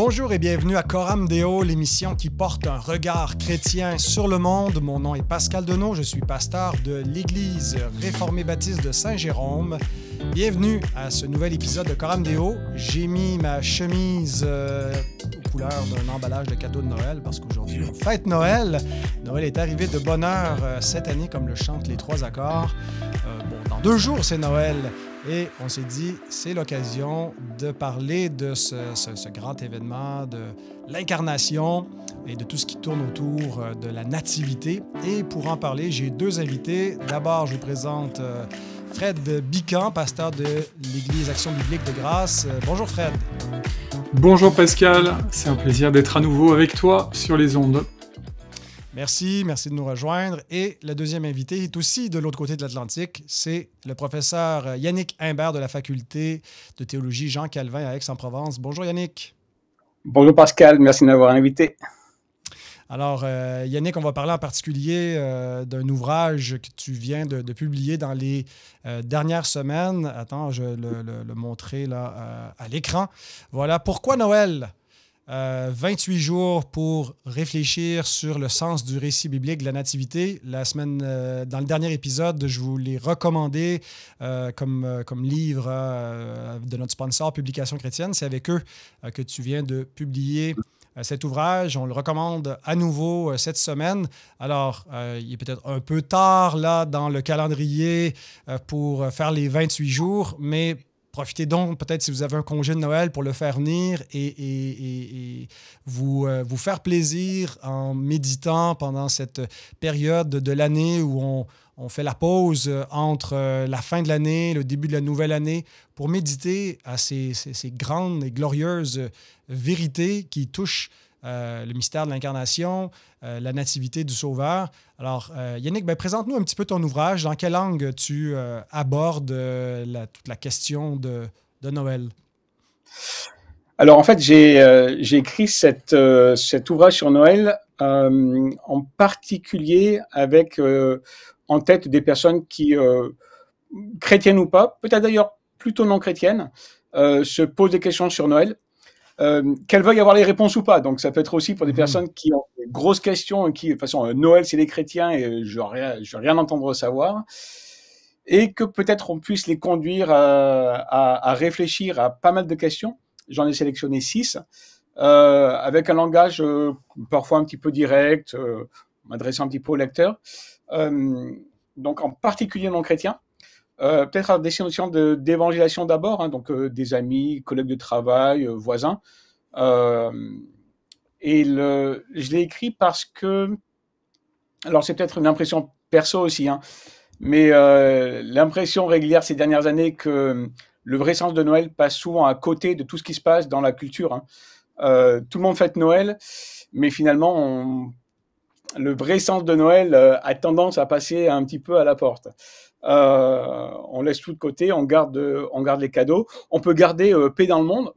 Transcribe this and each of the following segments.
Bonjour et bienvenue à Coram Deo, l'émission qui porte un regard chrétien sur le monde. Mon nom est Pascal Deneau, je suis pasteur de l'Église réformée baptiste de Saint-Jérôme. Bienvenue à ce nouvel épisode de Coram Deo. J'ai mis ma chemise aux couleurs d'un emballage de cadeaux de Noël parce qu'aujourd'hui on fête Noël. Noël est arrivé de bonne heure cette année comme le chantent les trois accords. Dans 2 jours c'est Noël. Et on s'est dit, c'est l'occasion de parler de ce grand événement, de l'incarnation et de tout ce qui tourne autour de la nativité. Et pour en parler, j'ai 2 invités. D'abord, je vous présente Fred Bican, pasteur de l'Église Action Biblique de Grasse. Bonjour Fred. Bonjour Pascal, c'est un plaisir d'être à nouveau avec toi sur les ondes. Merci de nous rejoindre. Et le deuxième invité est aussi de l'autre côté de l'Atlantique. C'est le professeur Yannick Imbert de la faculté de théologie Jean Calvin à Aix-en-Provence. Bonjour Yannick. Bonjour Pascal, merci de m'avoir invité. Alors Yannick, on va parler en particulier d'un ouvrage que tu viens de publier dans les dernières semaines. Attends, je vais le montrer là à l'écran. Voilà, Pourquoi Noël ? 28 jours pour réfléchir sur le sens du récit biblique de la Nativité. La semaine, dans le dernier épisode, je vous l'ai recommandé comme livre de notre sponsor Publication chrétienne. C'est avec eux que tu viens de publier cet ouvrage. On le recommande à nouveau cette semaine. Alors, il est peut-être un peu tard là dans le calendrier pour faire les 28 jours, mais profitez donc, peut-être si vous avez un congé de Noël, pour le faire venir et vous faire plaisir en méditant pendant cette période de l'année où on fait la pause entre la fin de l'année, le début de la nouvelle année, pour méditer à ces grandes et glorieuses vérités qui touchent le mystère de l'incarnation, la nativité du Sauveur. Alors, Yannick, présente-nous un petit peu ton ouvrage. Dans quelle langue tu abordes toute la question de Noël? Alors, en fait, j'ai écrit cet ouvrage sur Noël en particulier avec en tête des personnes qui, chrétiennes ou pas, peut-être d'ailleurs plutôt non chrétiennes, se posent des questions sur Noël. Qu'elles veuillent avoir les réponses ou pas. Donc, ça peut être aussi pour des personnes qui ont des grosses questions et qui, de toute façon, Noël, c'est les chrétiens et je veux rien entendre savoir. Et que peut-être on puisse les conduire à réfléchir à pas mal de questions. J'en ai sélectionné 6, avec un langage parfois un petit peu direct, m'adressant un petit peu au lecteur. Donc, en particulier non chrétiens. Peut-être à destination d'évangélisation d'abord, donc des amis, collègues de travail, voisins. Et je l'ai écrit parce que, alors c'est peut-être une impression perso aussi, mais l'impression régulière ces dernières années que le vrai sens de Noël passe souvent à côté de tout ce qui se passe dans la culture. Tout le monde fête Noël, mais finalement, le vrai sens de Noël a tendance à passer un petit peu à la porte. On laisse tout de côté, on garde les cadeaux. On peut garder paix dans le monde,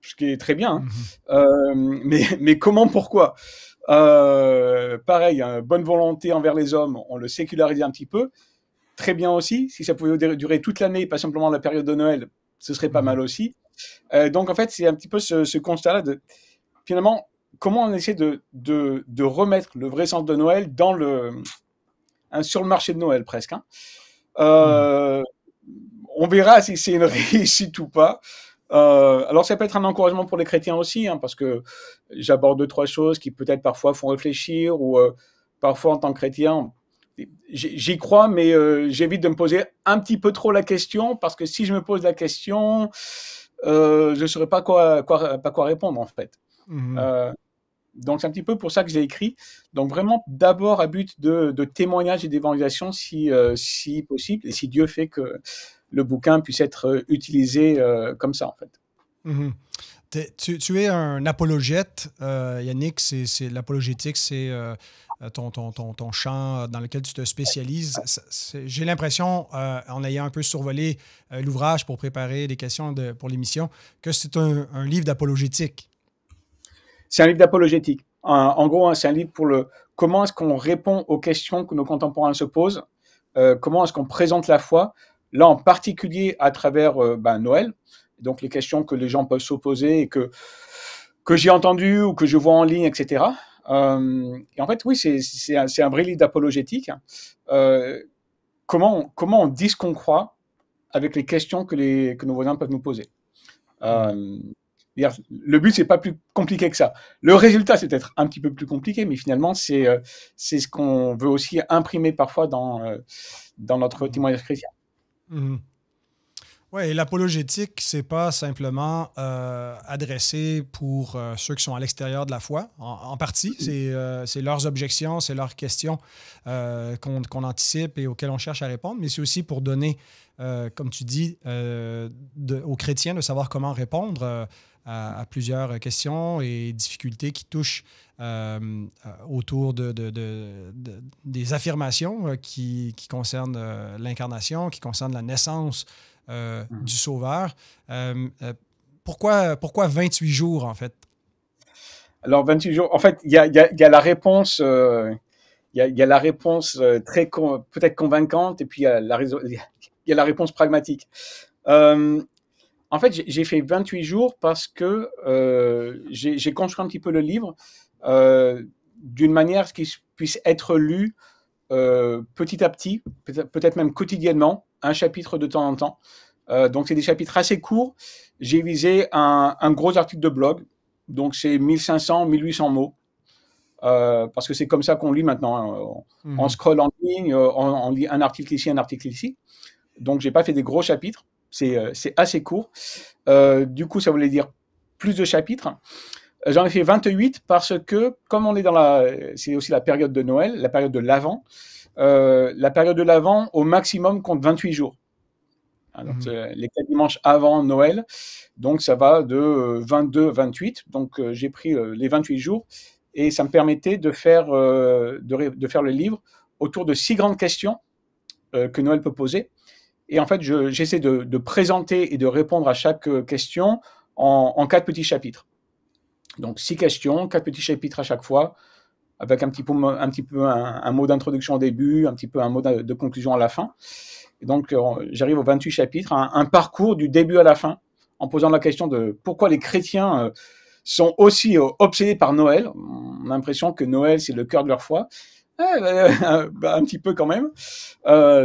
ce qui est très bien. Mais comment, pourquoi pareil, bonne volonté envers les hommes, on le sécularise un petit peu. Très bien aussi. Si ça pouvait durer toute l'année, pas simplement la période de Noël, ce serait pas mal aussi. Donc en fait, c'est un petit peu ce constat-là de finalement comment on essaie de remettre le vrai sens de Noël sur le marché de Noël presque. On verra si c'est une réussite ou pas. Alors ça peut être un encouragement pour les chrétiens aussi, parce que j'aborde 2-3 choses qui peut-être parfois font réfléchir ou parfois en tant que chrétien j'y crois, mais j'évite de me poser un petit peu trop la question, parce que si je me pose la question, je ne saurais pas quoi répondre en fait. Donc c'est un petit peu pour ça que j'ai écrit. Donc vraiment d'abord à but de témoignage et d'évangélisation si possible, et si Dieu fait que le bouquin puisse être utilisé comme ça en fait. Tu es un apologète, Yannick. C'est l'apologétique, c'est ton champ dans lequel tu te spécialises. J'ai l'impression, en ayant un peu survolé l'ouvrage pour préparer des questions pour l'émission, que c'est un livre d'apologétique. C'est un livre d'apologétique. En gros, c'est un livre pour comment est-ce qu'on répond aux questions que nos contemporains se posent, comment est-ce qu'on présente la foi, là en particulier à travers Noël, donc les questions que les gens peuvent s'opposer et que que j'ai entendu ou que je vois en ligne, etc. Et en fait, oui, c'est un vrai livre d'apologétique. Comment on dit ce qu'on croit avec les questions que nos voisins peuvent nous poser. Le but, c'est pas plus compliqué que ça. Le résultat, c'est peut-être un petit peu plus compliqué, mais finalement, c'est ce qu'on veut aussi imprimer parfois dans notre témoignage chrétien. Oui, et l'apologétique, c'est pas simplement adressé pour ceux qui sont à l'extérieur de la foi. En partie, c'est leurs objections, c'est leurs questions qu'on anticipe et auxquelles on cherche à répondre, mais c'est aussi pour donner, comme tu dis, aux chrétiens de savoir comment répondre à plusieurs questions et difficultés qui touchent autour des affirmations qui concernent l'incarnation, qui concernent la naissance du Sauveur. Pourquoi 28 jours, en fait? Alors, 28 jours, en fait, il y a la réponse, il y a la réponse peut-être convaincante, et puis il y a la réponse pragmatique. En fait, j'ai fait 28 jours parce que j'ai construit un petit peu le livre d'une manière qu'il puisse être lu petit à petit, peut-être même quotidiennement, un chapitre de temps en temps. Donc, c'est des chapitres assez courts. J'ai visé un gros article de blog, donc c'est 1500, 1800 mots, parce que c'est comme ça qu'on lit maintenant. On scrolle en ligne, on lit un article ici, un article ici. Donc, j'ai pas fait des gros chapitres. C'est assez court. Du coup, ça voulait dire plus de chapitres. J'en ai fait 28 parce que, comme on est c'est aussi la période de Noël, la période de l'Avent. La période de l'Avent, au maximum, compte 28 jours. Alors, les 4 dimanches avant Noël, donc ça va de 22 à 28. Donc, j'ai pris les 28 jours et ça me permettait de faire le livre autour de 6 grandes questions que Noël peut poser. Et en fait, j'essaie de présenter et de répondre à chaque question en 4 petits chapitres. Donc, 6 questions, 4 petits chapitres à chaque fois, avec un petit peu un mot d'introduction au début, un petit peu un mot de conclusion à la fin. Et donc, j'arrive aux 28 chapitres, un parcours du début à la fin, en posant la question de pourquoi les chrétiens sont aussi obsédés par Noël. On a l'impression que Noël, c'est le cœur de leur foi. Un petit peu quand même.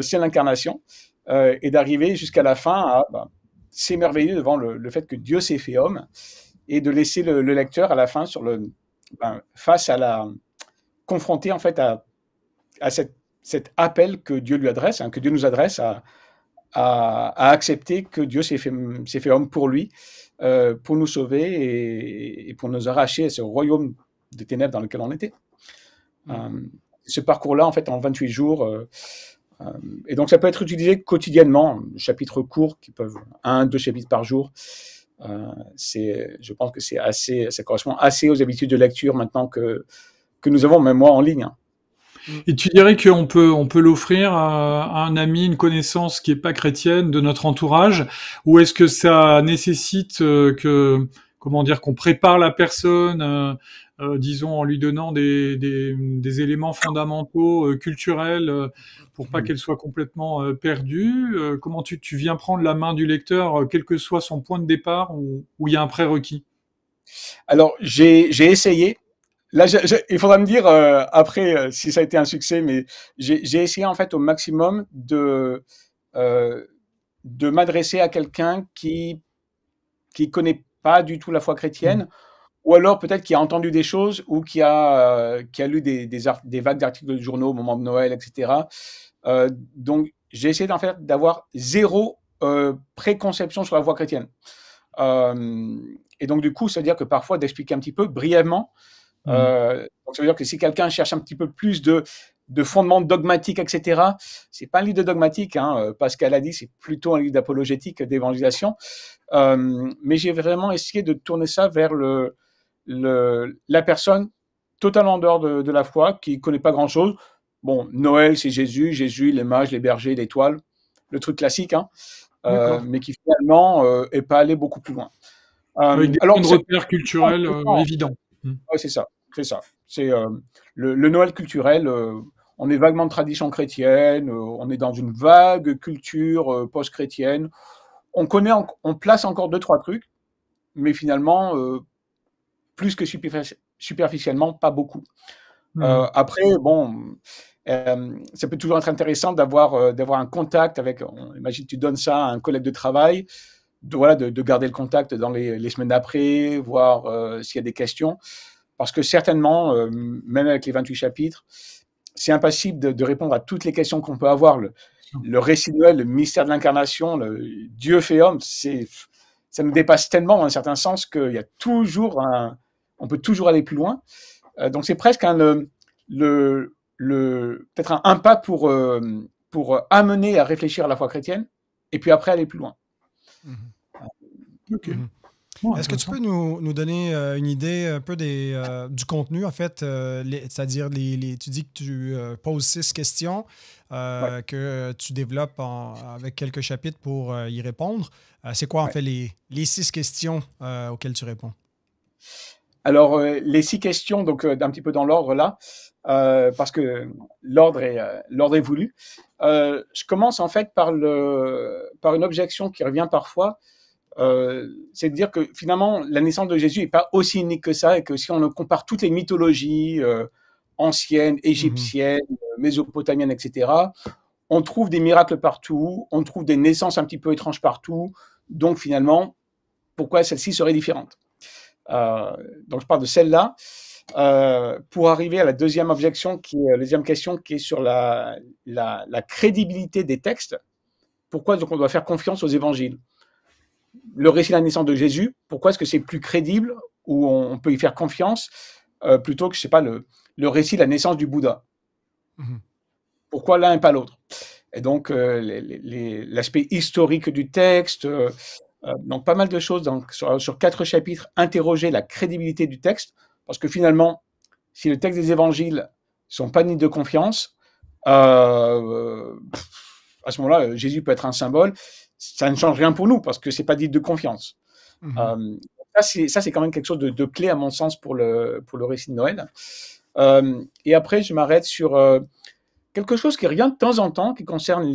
C'est l'incarnation. Et d'arriver jusqu'à la fin à s'émerveiller devant le fait que Dieu s'est fait homme et de laisser le lecteur à la fin face à confronté en fait à cet appel que Dieu lui adresse, que Dieu nous adresse à accepter que Dieu s'est fait homme pour lui, pour nous sauver et pour nous arracher à ce royaume de ténèbres dans lequel on était. Ce parcours-là, en fait, en 28 jours, et donc ça peut être utilisé quotidiennement, chapitres courts qui peuvent 1-2 chapitres par jour. Je pense que ça correspond assez aux habitudes de lecture maintenant que nous avons, même moi, en ligne. Et tu dirais qu'on peut l'offrir à un ami, une connaissance qui est pas chrétienne de notre entourage, ou est-ce que ça nécessite qu'on prépare la personne, disons en lui donnant des éléments fondamentaux culturels pour pas qu'elle soit complètement perdue. Comment tu viens prendre la main du lecteur, quel que soit son point de départ, ou il y a un prérequis? Alors j'ai essayé. Là, il faudra me dire après si ça a été un succès, mais j'ai essayé en fait au maximum de m'adresser à quelqu'un qui connaît pas du tout la foi chrétienne, ou alors peut-être qui a entendu des choses ou qui a lu des vagues d'articles de journaux au moment de Noël, etc. Donc j'ai essayé d'avoir zéro préconception sur la foi chrétienne. Et donc du coup, ça veut dire que parfois d'expliquer un petit peu brièvement. Donc ça veut dire que si quelqu'un cherche un petit peu plus de fondements dogmatiques, etc., c'est pas un livre de dogmatique, Pascal a dit, c'est plutôt un livre d'apologétique, d'évangélisation. Mais j'ai vraiment essayé de tourner ça vers la personne totalement en dehors de la foi, qui connaît pas grand-chose. Bon, Noël, c'est Jésus, les mages, les bergers, l'étoile, le truc classique, mais qui finalement est pas allé beaucoup plus loin. Avec des points de repère culturels évidents. Oui, c'est ça. C'est le Noël culturel. On est vaguement de tradition chrétienne. On est dans une vague culture post-chrétienne. On place encore 2-3 trucs, mais finalement, plus que superficiellement, pas beaucoup. Après, bon, ça peut toujours être intéressant d'avoir un contact avec, imagine tu donnes ça à un collègue de travail, de garder le contact dans les semaines d'après, voir s'il y a des questions, parce que certainement, même avec les 28 chapitres, c'est impossible de répondre à toutes les questions qu'on peut avoir. Le récit de Noël, le mystère de l'incarnation, le Dieu fait homme, ça nous dépasse tellement dans un certain sens qu'il y a toujours on peut toujours aller plus loin. Donc c'est presque peut-être un pas pour amener à réfléchir à la foi chrétienne et puis après aller plus loin. Ok. Bon, est-ce que tu peux nous donner une idée un peu du contenu, en fait, c'est-à-dire tu dis que tu poses 6 questions que tu développes avec quelques chapitres pour y répondre. C'est quoi, en fait, les 6 questions auxquelles tu réponds? Alors, les 6 questions, donc d'un petit peu dans l'ordre là, parce que l'ordre est voulu. Je commence en fait par une objection qui revient parfois. C'est de dire que finalement la naissance de Jésus n'est pas aussi unique que ça, et que si on compare toutes les mythologies anciennes, égyptiennes, mésopotamiennes, etc., on trouve des miracles partout, on trouve des naissances un petit peu étranges partout, donc finalement, pourquoi celle-ci serait différente? Donc je parle de celle-là, pour arriver à la deuxième objection, la deuxième question, qui est sur la crédibilité des textes. Pourquoi donc on doit faire confiance aux évangiles? Le récit de la naissance de Jésus, pourquoi est-ce que c'est plus crédible, ou on peut y faire confiance, plutôt que, je sais pas, le récit de la naissance du Bouddha? Pourquoi l'un et pas l'autre? Et donc, l'aspect historique du texte, donc pas mal de choses, donc, sur 4 chapitres, interroger la crédibilité du texte, parce que finalement, si le texte des évangiles ne sont pas dignes de confiance, à ce moment-là, Jésus peut être un symbole. Ça ne change rien pour nous parce que c'est pas dit de confiance. Ça c'est quand même quelque chose de clé à mon sens pour le récit de Noël. Et après, je m'arrête sur quelque chose qui revient de temps en temps, qui concerne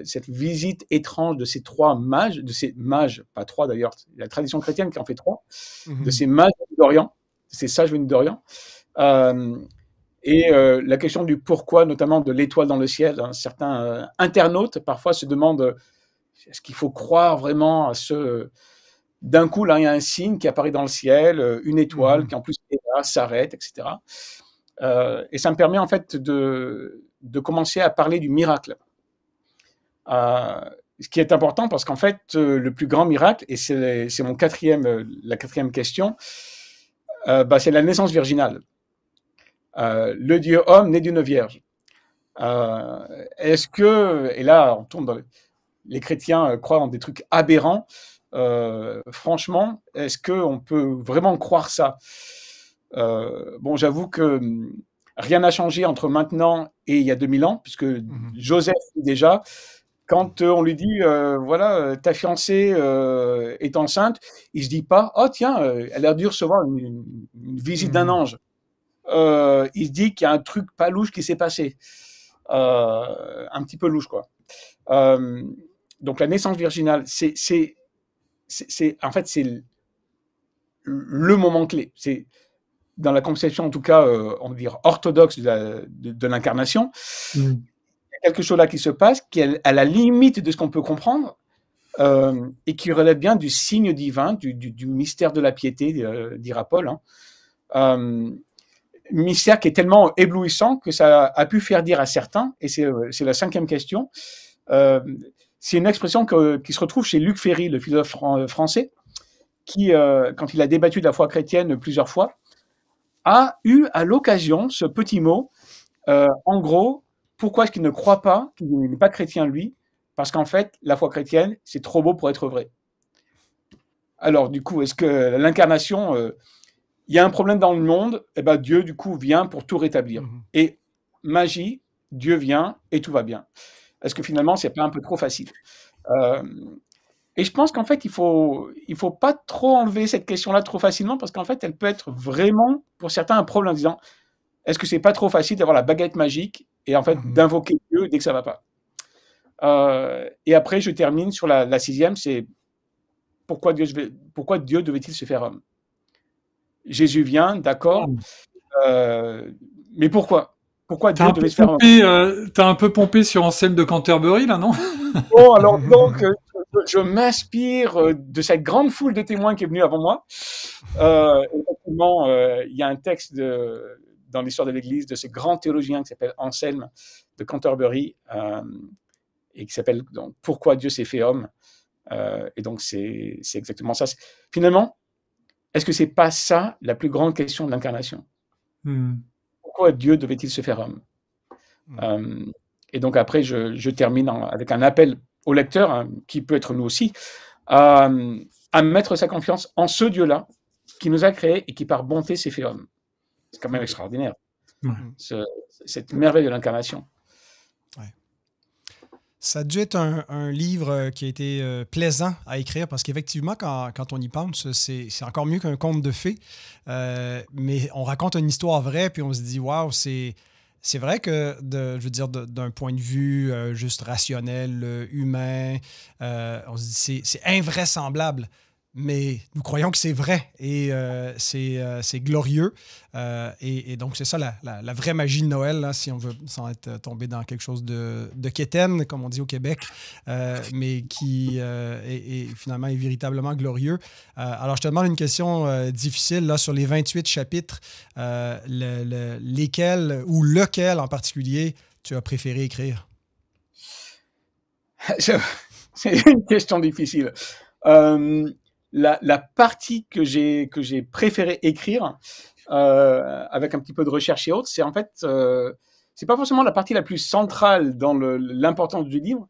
cette visite étrange de ces 3 mages, pas 3 d'ailleurs, la tradition chrétienne qui en fait 3, de ces mages venus d'Orient, de ces sages venus d'Orient. Et la question du pourquoi, notamment de l'étoile dans le ciel. Certains internautes parfois se demandent, est-ce qu'il faut croire vraiment à ce... D'un coup, là, il y a un signe qui apparaît dans le ciel, une étoile qui en plus est là, s'arrête, etc. Et ça me permet en fait de commencer à parler du miracle. Ce qui est important parce qu'en fait, le plus grand miracle, et c'est la 4e question, c'est la naissance virginale. Le Dieu homme né d'une vierge. Est-ce que, et là on tombe dans les chrétiens croient en des trucs aberrants, franchement, est-ce qu'on peut vraiment croire ça? Bon, j'avoue que rien n'a changé entre maintenant et il y a 2000 ans, puisque Joseph, déjà, quand on lui dit, voilà, ta fiancée est enceinte, il se dit pas, oh tiens, elle a l'air dû recevoir une visite d'un ange. Il se dit qu'il y a un truc pas louche qui s'est passé. Un petit peu louche, quoi. Donc la naissance virginale, en fait, c'est le moment clé. C'est dans la conception, en tout cas, on va dire orthodoxe de l'incarnation. Il y a quelque chose là qui se passe, qui est à la limite de ce qu'on peut comprendre, et qui relève bien du signe divin, du mystère de la piété, dira Paul. Mystère qui est tellement éblouissant que ça a pu faire dire à certains, et c'est la 5e question. C'est une expression qui se retrouve chez Luc Ferry, le philosophe français, qui, quand il a débattu de la foi chrétienne plusieurs fois, a eu à l'occasion ce petit mot. En gros, pourquoi est-ce qu'il ne croit pas, qu'il n'est pas chrétien lui? Parce qu'en fait, la foi chrétienne, c'est trop beau pour être vrai. Alors, du coup, est-ce que l'incarnation, il y a un problème dans le monde, et ben Dieu, du coup, vient pour tout rétablir. Et magie, Dieu vient et tout va bien. Est-ce que finalement, c'est pas un peu trop facile? Et je pense qu'en fait, il faut pas trop enlever cette question-là trop facilement, parce qu'en fait, elle peut être vraiment, pour certains, un problème en disant, est-ce que c'est pas trop facile d'avoir la baguette magique et en fait d'invoquer Dieu dès que ça va pas? Et après, je termine sur la 6e, c'est pourquoi Dieu devait-il se faire homme? Jésus vient, d'accord, mais pourquoi? Pourquoi T'as Dieu un peu devait se faire homme? t'as un peu pompé sur Anselme de Canterbury, là, non? Bon, alors donc, je m'inspire de cette grande foule de témoins qui est venue avant moi. Effectivement, il y a un texte dans l'histoire de l'Église de ce grand théologien qui s'appelle Anselme de Canterbury et qui s'appelle donc Pourquoi Dieu s'est fait homme. Et donc c'est exactement ça. Finalement, est-ce que c'est pas ça la plus grande question de l'incarnation? Pourquoi Dieu devait-il se faire homme? Et donc après, je termine avec un appel au lecteur, hein, qui peut être nous aussi, à mettre sa confiance en ce Dieu-là qui nous a créés et qui par bonté s'est fait homme. C'est quand même extraordinaire, cette merveille de l'incarnation. Ouais. Ça a dû être un livre qui a été plaisant à écrire parce qu'effectivement, quand on y pense, c'est encore mieux qu'un conte de fées. Mais on raconte une histoire vraie, puis on se dit, waouh, c'est vrai que, je veux dire, d'un point de vue juste rationnel, humain, on se dit c'est invraisemblable, mais nous croyons que c'est vrai et c'est glorieux. Et donc, c'est ça la vraie magie de Noël, là, si on veut, sans être tombé dans quelque chose de quétaine, comme on dit au Québec, mais qui finalement est véritablement glorieux. Alors, je te demande une question difficile là, sur les 28 chapitres. Lesquels ou lequel en particulier tu as préféré écrire? C'est une question difficile. La partie que j'ai préféré écrire, avec un petit peu de recherche et autres, c'est en fait, c'est pas forcément la partie la plus centrale dans l'importance du livre,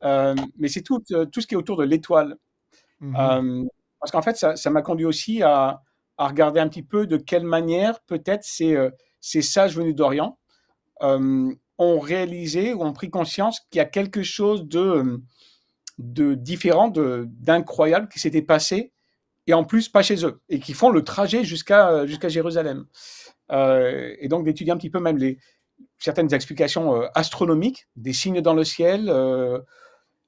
mais c'est tout ce qui est autour de l'étoile. Parce qu'en fait, ça m'a conduit aussi à regarder un petit peu de quelle manière peut-être ces sages venus d'Orient ont réalisé ou ont pris conscience qu'il y a quelque chose de différent, d'incroyable qui s'était passé, et en plus pas chez eux, et qui font le trajet jusqu'à Jérusalem. Et donc d'étudier un petit peu même certaines explications astronomiques, des signes dans le ciel,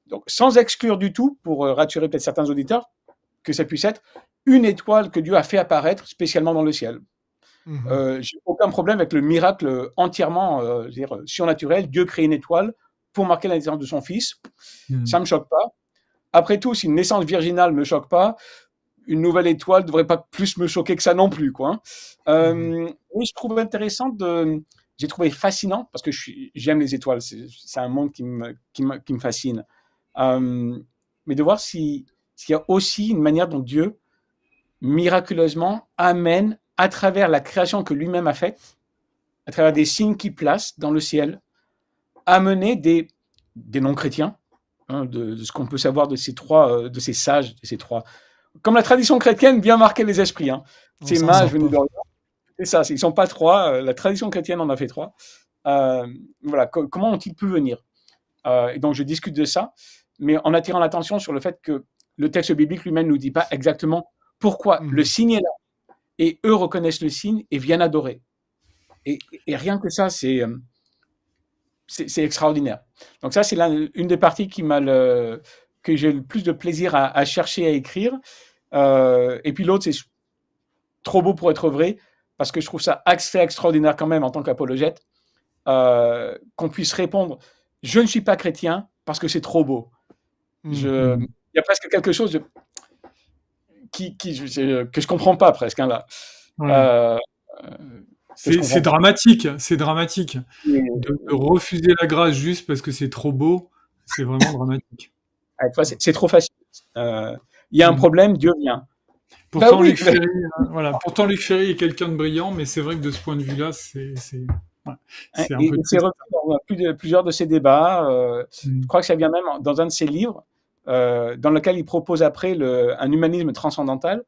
donc sans exclure du tout, pour rassurer peut-être certains auditeurs, que ça puisse être une étoile que Dieu a fait apparaître spécialement dans le ciel. J'ai aucun problème avec le miracle entièrement surnaturel. Dieu crée une étoile pour marquer la naissance de son fils. Ça me choque pas. Après tout, si une naissance virginale me choque pas, une nouvelle étoile devrait pas plus me choquer que ça non plus, quoi. Oui, je trouve intéressant j'ai trouvé fascinant parce que j'aime les étoiles. C'est un monde qui me fascine. Mais de voir s'il y a aussi une manière dont Dieu miraculeusement amène à travers la création que lui-même a faite, à travers des signes qu'il place dans le ciel, amener des non-chrétiens, hein, de ce qu'on peut savoir de ces sages, de ces trois. Comme la tradition chrétienne bien marqué les esprits, hein. Ces mages venus d'Orient, c'est ça, ils ne sont pas trois, la tradition chrétienne en a fait trois. Voilà, comment ont-ils pu venir? Et donc je discute de ça, mais en attirant l'attention sur le fait que le texte biblique lui-même ne nous dit pas exactement pourquoi le signe est là. Et eux reconnaissent le signe et viennent adorer. Et rien que ça, c'est extraordinaire. Donc ça, c'est une des parties que j'ai le plus de plaisir à chercher à écrire. Et puis l'autre, c'est trop beau pour être vrai, parce que je trouve ça assez extraordinaire quand même en tant qu'apologète, qu'on puisse répondre « Je ne suis pas chrétien parce que c'est trop beau ». Il y a presque quelque chose que je comprends pas presque, hein, là. C'est dramatique, de refuser la grâce juste parce que c'est trop beau, c'est vraiment dramatique. C'est trop facile. Il y a un problème, Dieu vient. Pourtant, Luc Ferry, pourtant Luc Ferry est quelqu'un de brillant, mais c'est vrai que de ce point de vue-là, c'est un peu. C'est revenu dans plusieurs de ces débats. Je crois que ça vient même dans un de ses livres, dans lequel il propose après un humanisme transcendantal.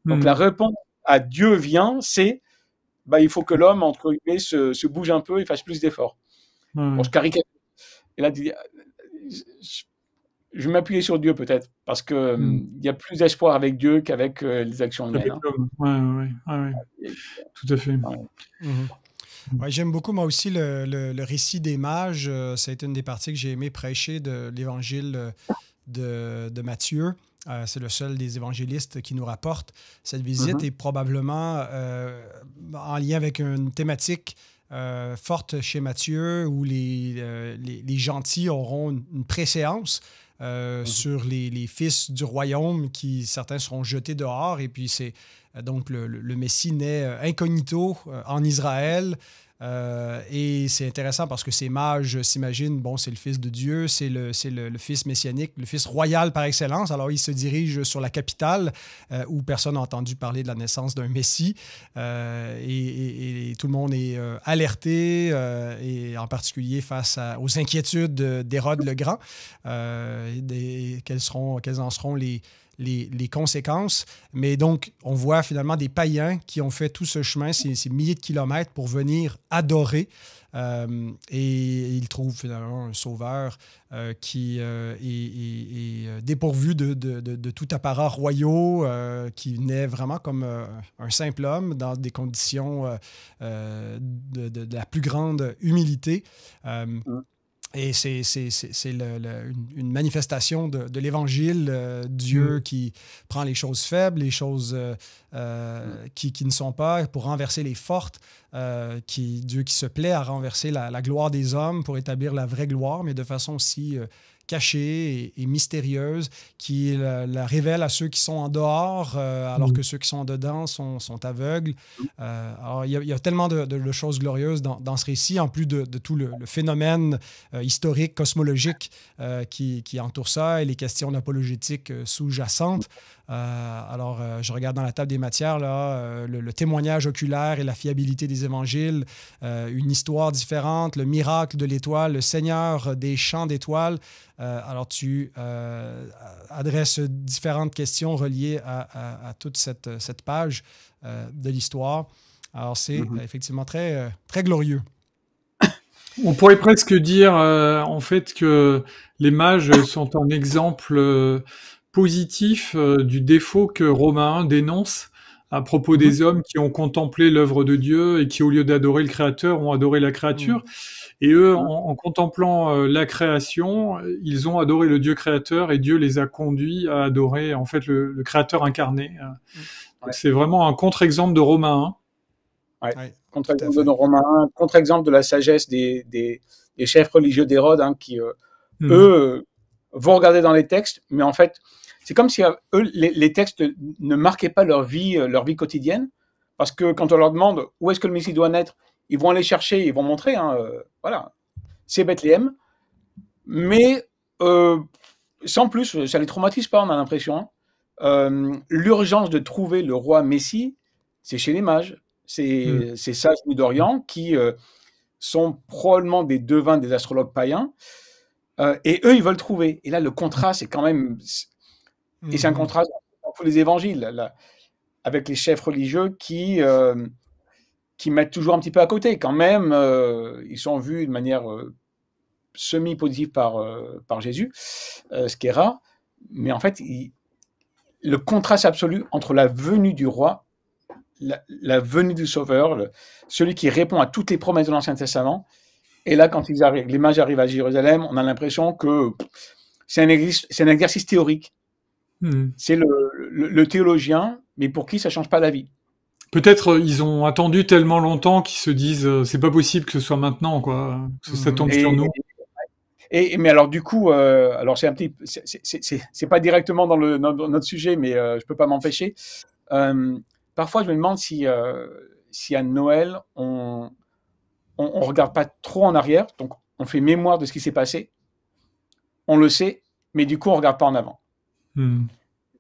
Donc la réponse à Dieu vient, c'est il faut que l'homme, entre guillemets, se bouge un peu et fasse plus d'efforts. Bon, je caricature. Et là, je vais m'appuyer sur Dieu peut-être, parce que y a plus d'espoir avec Dieu qu'avec les actions humaines. Ouais. Tout à fait. Ouais, j'aime beaucoup, moi aussi, le récit des mages. Ça a été une des parties que j'ai aimé prêcher de l'évangile de Matthieu. C'est le seul des évangélistes qui nous rapporte. Cette visite est probablement en lien avec une thématique forte chez Matthieu où les gentils auront une préséance sur les fils du royaume qui, certains seront jetés dehors. Et puis, c'est donc le Messie naît incognito en Israël. Et c'est intéressant parce que ces mages s'imaginent, bon, c'est le Fils de Dieu, c'est le Fils messianique, le Fils royal par excellence. Alors, ils se dirigent sur la capitale où personne n'a entendu parler de la naissance d'un Messie. Et tout le monde est alerté, et en particulier face aux inquiétudes d'Hérode le Grand. Quelles en seront les conséquences. Mais donc, on voit finalement des païens qui ont fait tout ce chemin, ces milliers de kilomètres pour venir adorer. Et ils trouvent finalement un sauveur qui est dépourvu de tout apparat royaux, qui naît vraiment comme un simple homme dans des conditions de la plus grande humilité. Et c'est une manifestation de l'Évangile, Dieu qui prend les choses faibles, les choses qui ne sont pas, pour renverser les fortes, Dieu qui se plaît à renverser la gloire des hommes pour établir la vraie gloire, mais de façon aussi cachée et mystérieuse, qui la révèle à ceux qui sont en dehors, alors que ceux qui sont dedans sont aveugles. Alors, il y a tellement de choses glorieuses dans ce récit, en plus de tout le phénomène historique, cosmologique qui entoure ça et les questions apologétiques sous-jacentes. Alors, je regarde dans la table des matières, là, le témoignage oculaire et la fiabilité des évangiles, une histoire différente, le miracle de l'étoile, le Seigneur des champs d'étoiles. Alors, tu adresses différentes questions reliées à toute cette page de l'histoire. Alors, c'est effectivement très, très glorieux. On pourrait presque dire, en fait, que les mages sont un exemple positif du défaut que Romains 1 dénonce à propos des hommes qui ont contemplé l'œuvre de Dieu et qui, au lieu d'adorer le Créateur, ont adoré la créature. Et eux, en contemplant la création, ils ont adoré le Dieu créateur et Dieu les a conduits à adorer, en fait, le Créateur incarné. Donc, c'est vraiment un contre-exemple de Romains 1. Contre-exemple de Romains 1, contre-exemple de la sagesse des chefs religieux d'Hérode, qui, eux, vont regarder dans les textes, mais en fait, c'est comme si eux, les textes ne marquaient pas leur vie quotidienne, parce que quand on leur demande où est-ce que le Messie doit naître, ils vont aller chercher, ils vont montrer, voilà, c'est Bethléem, mais sans plus, ça les traumatise pas, on a l'impression. L'urgence de trouver le roi Messie, c'est chez les mages, ces sages d'Orient qui sont probablement des devins, des astrologues païens, et eux, ils veulent trouver. Et là, le contraste, c'est quand même... Et c'est un contraste dans tous les évangiles, là, avec les chefs religieux qui mettent toujours un petit peu à côté. Quand même, ils sont vus de manière semi-positive par Jésus, ce qui est rare. Mais en fait, le contraste absolu entre la venue du roi, la venue du Sauveur, celui qui répond à toutes les promesses de l'Ancien Testament, et là, quand les mages arrivent à Jérusalem, on a l'impression que c'est un exercice théorique. C'est le théologien, mais pour qui ça ne change pas la vie. Peut-être ils ont attendu tellement longtemps qu'ils se disent c'est pas possible que ce soit maintenant, quoi. Que ça tombe sur nous. Mais alors du coup, alors c'est pas directement dans notre sujet, mais je peux pas m'empêcher. Parfois, je me demande si à Noël on regarde pas trop en arrière, donc on fait mémoire de ce qui s'est passé, on le sait, mais du coup on regarde pas en avant. Du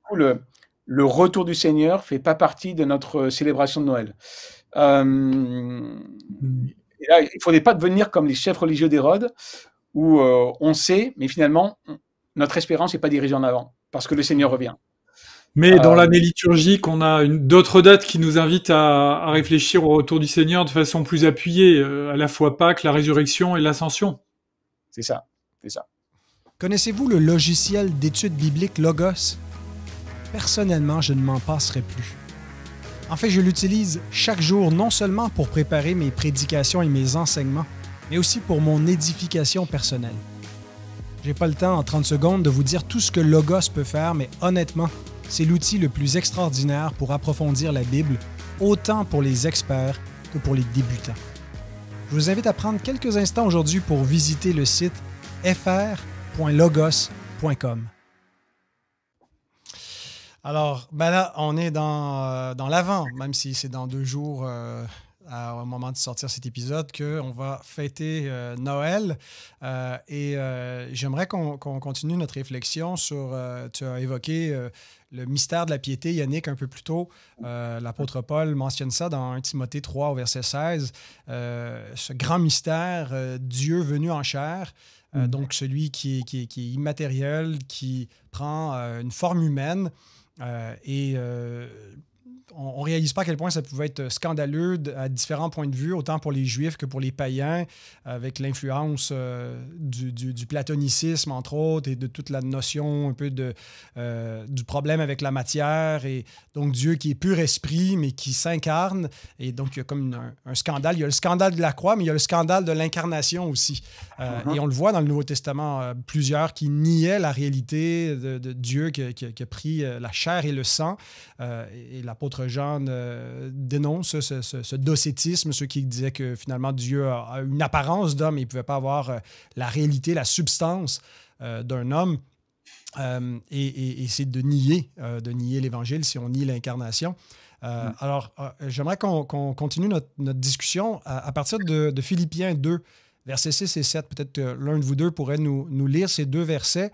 coup, le retour du Seigneur fait pas partie de notre célébration de Noël. Et là, il faudrait pas devenir comme les chefs religieux d'Hérode, où on sait, mais finalement, notre espérance n'est pas dirigée en avant, parce que le Seigneur revient. Mais dans l'année liturgique, on a d'autres dates qui nous invitent à réfléchir au retour du Seigneur de façon plus appuyée, à la fois Pâques, la résurrection et l'ascension. C'est ça, c'est ça. Connaissez-vous le logiciel d'études bibliques Logos? Personnellement, je ne m'en passerai plus. En fait, je l'utilise chaque jour, non seulement pour préparer mes prédications et mes enseignements, mais aussi pour mon édification personnelle. J'ai pas le temps en 30 secondes de vous dire tout ce que Logos peut faire, mais honnêtement, c'est l'outil le plus extraordinaire pour approfondir la Bible, autant pour les experts que pour les débutants. Je vous invite à prendre quelques instants aujourd'hui pour visiter le site fr.logos.com. Alors, ben là, on est dans l'avant, même si c'est dans 2 jours au moment de sortir cet épisode, qu'on va fêter Noël. J'aimerais qu'on continue notre réflexion sur, tu as évoqué le mystère de la piété, Yannick, un peu plus tôt. L'apôtre Paul mentionne ça dans 1 Timothée 3 au verset 16. Ce grand mystère, Dieu venu en chair, donc celui qui est immatériel, qui prend une forme humaine. On ne réalise pas à quel point ça pouvait être scandaleux à différents points de vue, autant pour les Juifs que pour les païens, avec l'influence du platonicisme, entre autres, et de toute la notion un peu du problème avec la matière, et donc Dieu qui est pur esprit, mais qui s'incarne. Et donc, il y a comme un scandale. Il y a le scandale de la croix, mais il y a le scandale de l'incarnation aussi. Et on le voit dans le Nouveau Testament, plusieurs qui niaient la réalité de Dieu qui a pris la chair et le sang. Et l'apôtre Jean dénonce ce docétisme, ceux qui disaient que finalement Dieu a une apparence d'homme et il ne pouvait pas avoir la réalité, la substance d'un homme. Et c'est de nier l'Évangile si on nie l'incarnation. Alors, j'aimerais qu'on continue notre discussion à partir de Philippiens 2. Versets 6 et 7, peut-être que l'un de vous deux pourrait nous lire ces 2 versets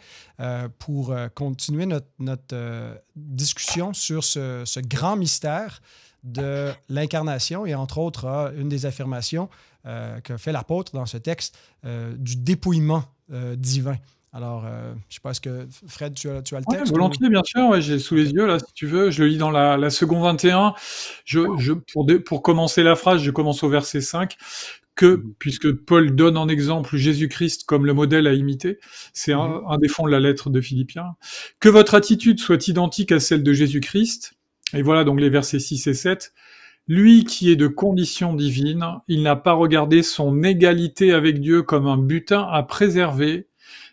pour continuer notre discussion sur ce grand mystère de l'incarnation et entre autres, une des affirmations que fait l'apôtre dans ce texte du dépouillement divin. Alors, je ne sais pas, est-ce que Fred, tu as le texte? Volontiers, bien sûr, ouais, j'ai sous les yeux, là, si tu veux. Je le lis dans la seconde 21. Pour commencer la phrase, je commence au verset 5. Puisque Paul donne en exemple Jésus-Christ comme le modèle à imiter, c'est un des fonds de la lettre de Philippiens, que votre attitude soit identique à celle de Jésus-Christ, et voilà donc les versets 6 et 7, lui qui est de condition divine, il n'a pas regardé son égalité avec Dieu comme un butin à préserver,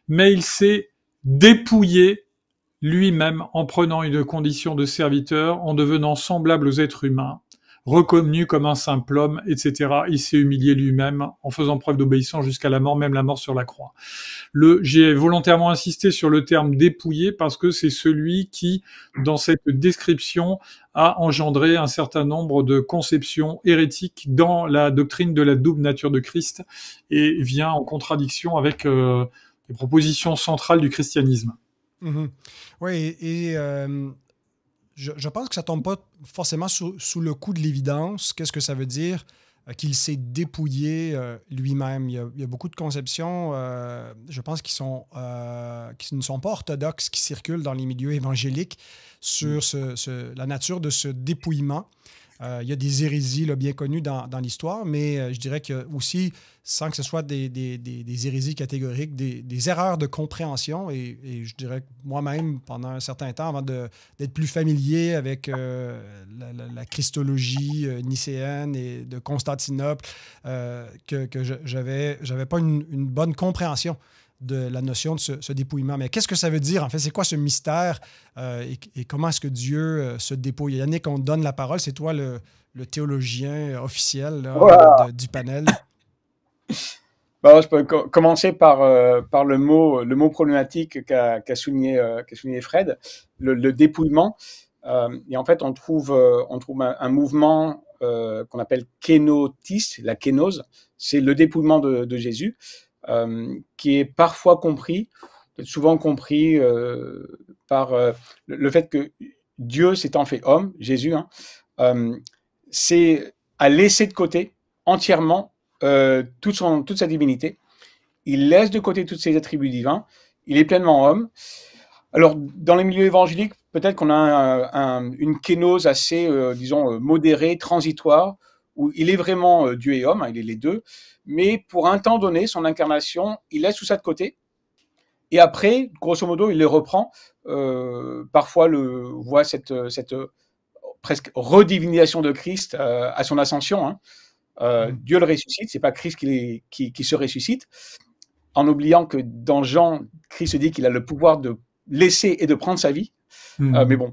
mais il s'est dépouillé lui-même en prenant une condition de serviteur, en devenant semblable aux êtres humains, reconnu comme un simple homme, etc. Il s'est humilié lui-même en faisant preuve d'obéissance jusqu'à la mort, même la mort sur la croix. J'ai volontairement insisté sur le terme dépouillé parce que c'est celui qui, dans cette description, a engendré un certain nombre de conceptions hérétiques dans la doctrine de la double nature de Christ et vient en contradiction avec les propositions centrales du christianisme. Mm-hmm. Oui, je pense que ça ne tombe pas forcément sous le coup de l'évidence. Qu'est-ce que ça veut dire qu'il s'est dépouillé lui-même? Il y a beaucoup de conceptions, je pense, qui ne sont pas orthodoxes, qui circulent dans les milieux évangéliques sur la nature de ce dépouillement. Il y a des hérésies là, bien connues dans l'histoire, mais je dirais que aussi, sans que ce soit des hérésies catégoriques, des erreurs de compréhension, et je dirais que moi-même, pendant un certain temps, avant d'être plus familier avec la christologie nicéenne et de Constantinople, que j'avais pas une bonne compréhension de la notion de ce dépouillement. Mais qu'est-ce que ça veut dire, en fait? C'est quoi ce mystère et comment est-ce que Dieu se dépouille? Yannick, on te donne la parole. C'est toi le théologien officiel là, du panel. Bon, je peux commencer par le mot problématique qu'a souligné Fred, le dépouillement. Et en fait, on trouve un mouvement qu'on appelle kénotis, la kénose. C'est le dépouillement de Jésus. Qui est parfois compris, souvent compris par le fait que Dieu s'étant fait homme, Jésus, c'est à laisser de côté entièrement toute sa divinité. Il laisse de côté tous ses attributs divins. Il est pleinement homme. Alors, dans les milieux évangéliques, peut-être qu'on a une kénose assez, modérée, transitoire, où il est vraiment Dieu et homme, il est les deux, mais pour un temps donné, son incarnation, il laisse tout ça de côté, et après, grosso modo, il les reprend. Parfois, voit cette presque redivinisation de Christ à son ascension. Dieu le ressuscite, c'est pas Christ qui se ressuscite. en oubliant que dans Jean, Christ dit qu'il a le pouvoir de laisser et de prendre sa vie. Mais bon,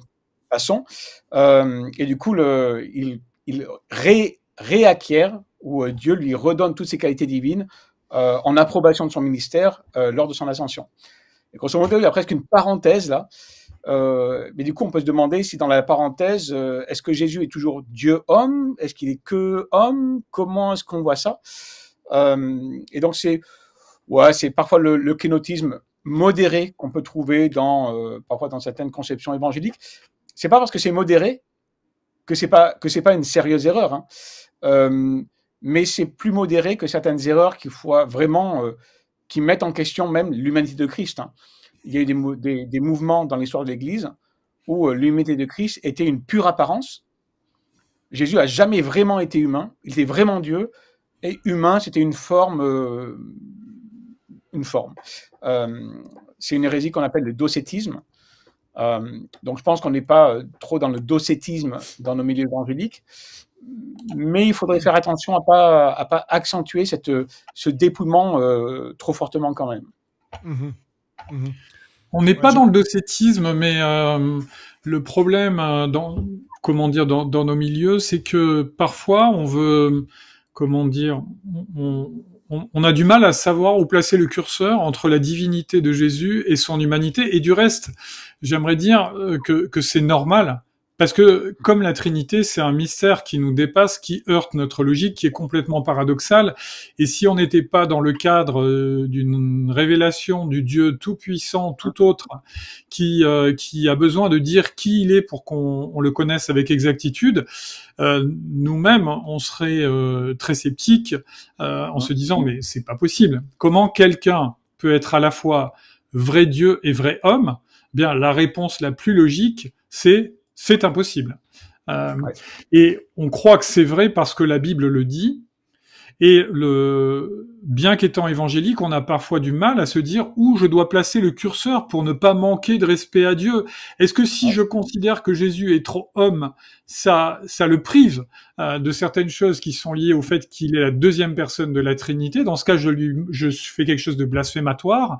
passons. Et du coup, il réacquiert, ou Dieu lui redonne toutes ses qualités divines en approbation de son ministère lors de son ascension. Et grosso modo, il y a presque une parenthèse là. Mais du coup, on peut se demander si dans la parenthèse, est-ce que Jésus est toujours Dieu-homme? Est-ce qu'il est que homme? Comment est-ce qu'on voit ça? Et donc, c'est parfois le kénotisme modéré qu'on peut trouver parfois dans certaines conceptions évangéliques. C'est pas parce que c'est modéré que c'est pas une sérieuse erreur, hein. Mais c'est plus modéré que certaines erreurs qui mettent en question même l'humanité de Christ, hein. Il y a eu des mouvements dans l'histoire de l'Église où l'humanité de Christ était une pure apparence. Jésus a jamais vraiment été humain, il était vraiment Dieu, et humain, c'était une forme. C'est une hérésie qu'on appelle le docétisme. Donc je pense qu'on n'est pas trop dans le docétisme dans nos milieux évangéliques, mais il faudrait faire attention à pas accentuer ce dépouillement trop fortement quand même. On n'est pas dans le docétisme, mais le problème dans nos milieux, c'est que parfois on veut, on a du mal à savoir où placer le curseur entre la divinité de Jésus et son humanité. Et du reste, j'aimerais dire que c'est normal. Parce que comme la Trinité, c'est un mystère qui nous dépasse, qui heurte notre logique, qui est complètement paradoxal. Et si on n'était pas dans le cadre d'une révélation du Dieu tout-puissant, tout autre, qui a besoin de dire qui il est pour qu'on le connaisse avec exactitude, nous-mêmes, on serait très sceptiques en se disant mais c'est pas possible. Comment quelqu'un peut être à la fois vrai Dieu et vrai homme? Bien, la réponse la plus logique, c'est impossible. Et on croit que c'est vrai parce que la Bible le dit. Et bien qu'étant évangélique, on a parfois du mal à se dire où je dois placer le curseur pour ne pas manquer de respect à Dieu. Est-ce que si je considère que Jésus est trop homme, ça le prive de certaines choses qui sont liées au fait qu'il est la deuxième personne de la Trinité? Dans ce cas, je fais quelque chose de blasphématoire.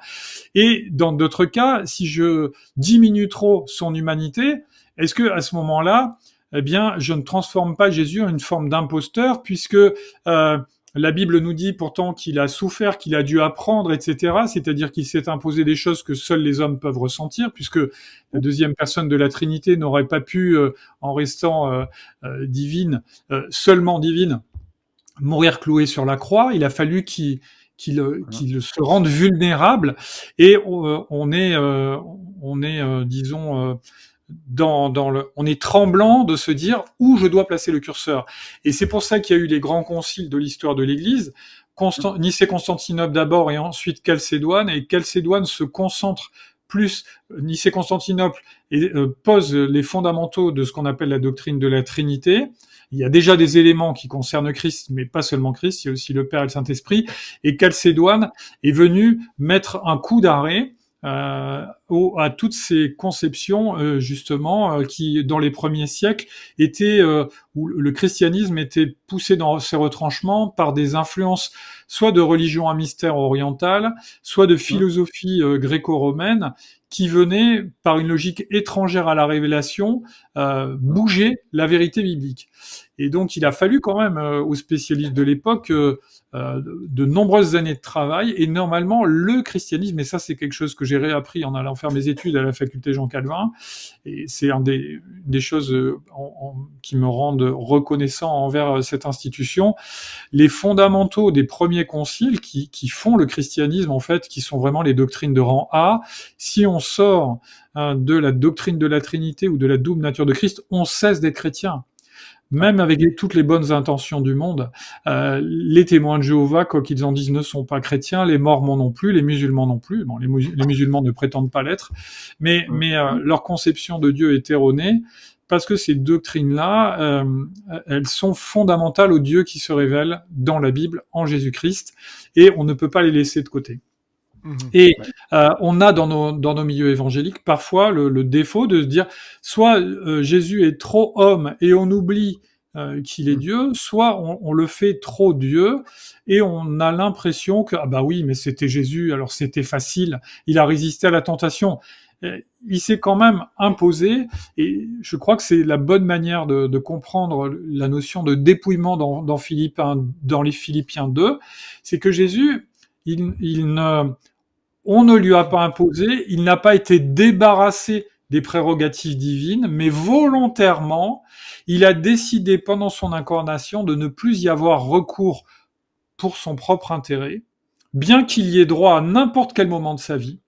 Et dans d'autres cas, si je diminue trop son humanité, est-ce que à ce moment-là, eh bien, je ne transforme pas Jésus en une forme d'imposteur, puisque la Bible nous dit pourtant qu'il a souffert, qu'il a dû apprendre, etc. C'est-à-dire qu'il s'est imposé des choses que seuls les hommes peuvent ressentir, puisque la deuxième personne de la Trinité n'aurait pas pu, en restant divine, seulement divine, mourir cloué sur la croix. Il a fallu qu'il se rende vulnérable, et on est, disons, on est tremblant de se dire où je dois placer le curseur. Et c'est pour ça qu'il y a eu les grands conciles de l'histoire de l'Église, Nicée-Constantinople d'abord et ensuite Chalcédoine, et Chalcédoine se concentre plus, Nicée-Constantinople pose les fondamentaux de ce qu'on appelle la doctrine de la Trinité. Il y a déjà des éléments qui concernent Christ, mais pas seulement Christ, il y a aussi le Père et le Saint-Esprit, et Chalcédoine est venu mettre un coup d'arrêt à toutes ces conceptions justement qui dans les premiers siècles étaient où le christianisme était poussé dans ses retranchements par des influences soit de religion à mystère orientale, soit de philosophie gréco-romaine qui venaient par une logique étrangère à la révélation bouger la vérité biblique. Et donc il a fallu quand même aux spécialistes de l'époque de nombreuses années de travail, et normalement le christianisme, et ça c'est quelque chose que j'ai réappris en allant faire mes études à la faculté Jean Calvin, et c'est des choses qui me rendent reconnaissant envers cette institution, les fondamentaux des premiers conciles qui font le christianisme en fait, qui sont vraiment les doctrines de rang A. Si on sort de la doctrine de la Trinité ou de la double nature de Christ, on cesse d'être chrétien. Même avec toutes les bonnes intentions du monde, les témoins de Jéhovah, quoi qu'ils en disent, ne sont pas chrétiens, les mormons non plus, les musulmans non plus. Bon, les musulmans ne prétendent pas l'être, mais leur conception de Dieu est erronée, parce que ces doctrines-là, elles sont fondamentales au Dieu qui se révèle dans la Bible, en Jésus-Christ, et on ne peut pas les laisser de côté. Et on a dans nos milieux évangéliques parfois le défaut de se dire soit Jésus est trop homme et on oublie qu'il est Dieu, soit on le fait trop Dieu et on a l'impression que ah bah oui, mais c'était Jésus, alors c'était facile, il a résisté à la tentation. Il s'est quand même imposé, et je crois que c'est la bonne manière de comprendre la notion de dépouillement dans les Philippiens 2, c'est que Jésus, on ne lui a pas imposé, il n'a pas été débarrassé des prérogatives divines, mais volontairement, il a décidé pendant son incarnation de ne plus y avoir recours pour son propre intérêt, bien qu'il y ait droit à n'importe quel moment de sa vie.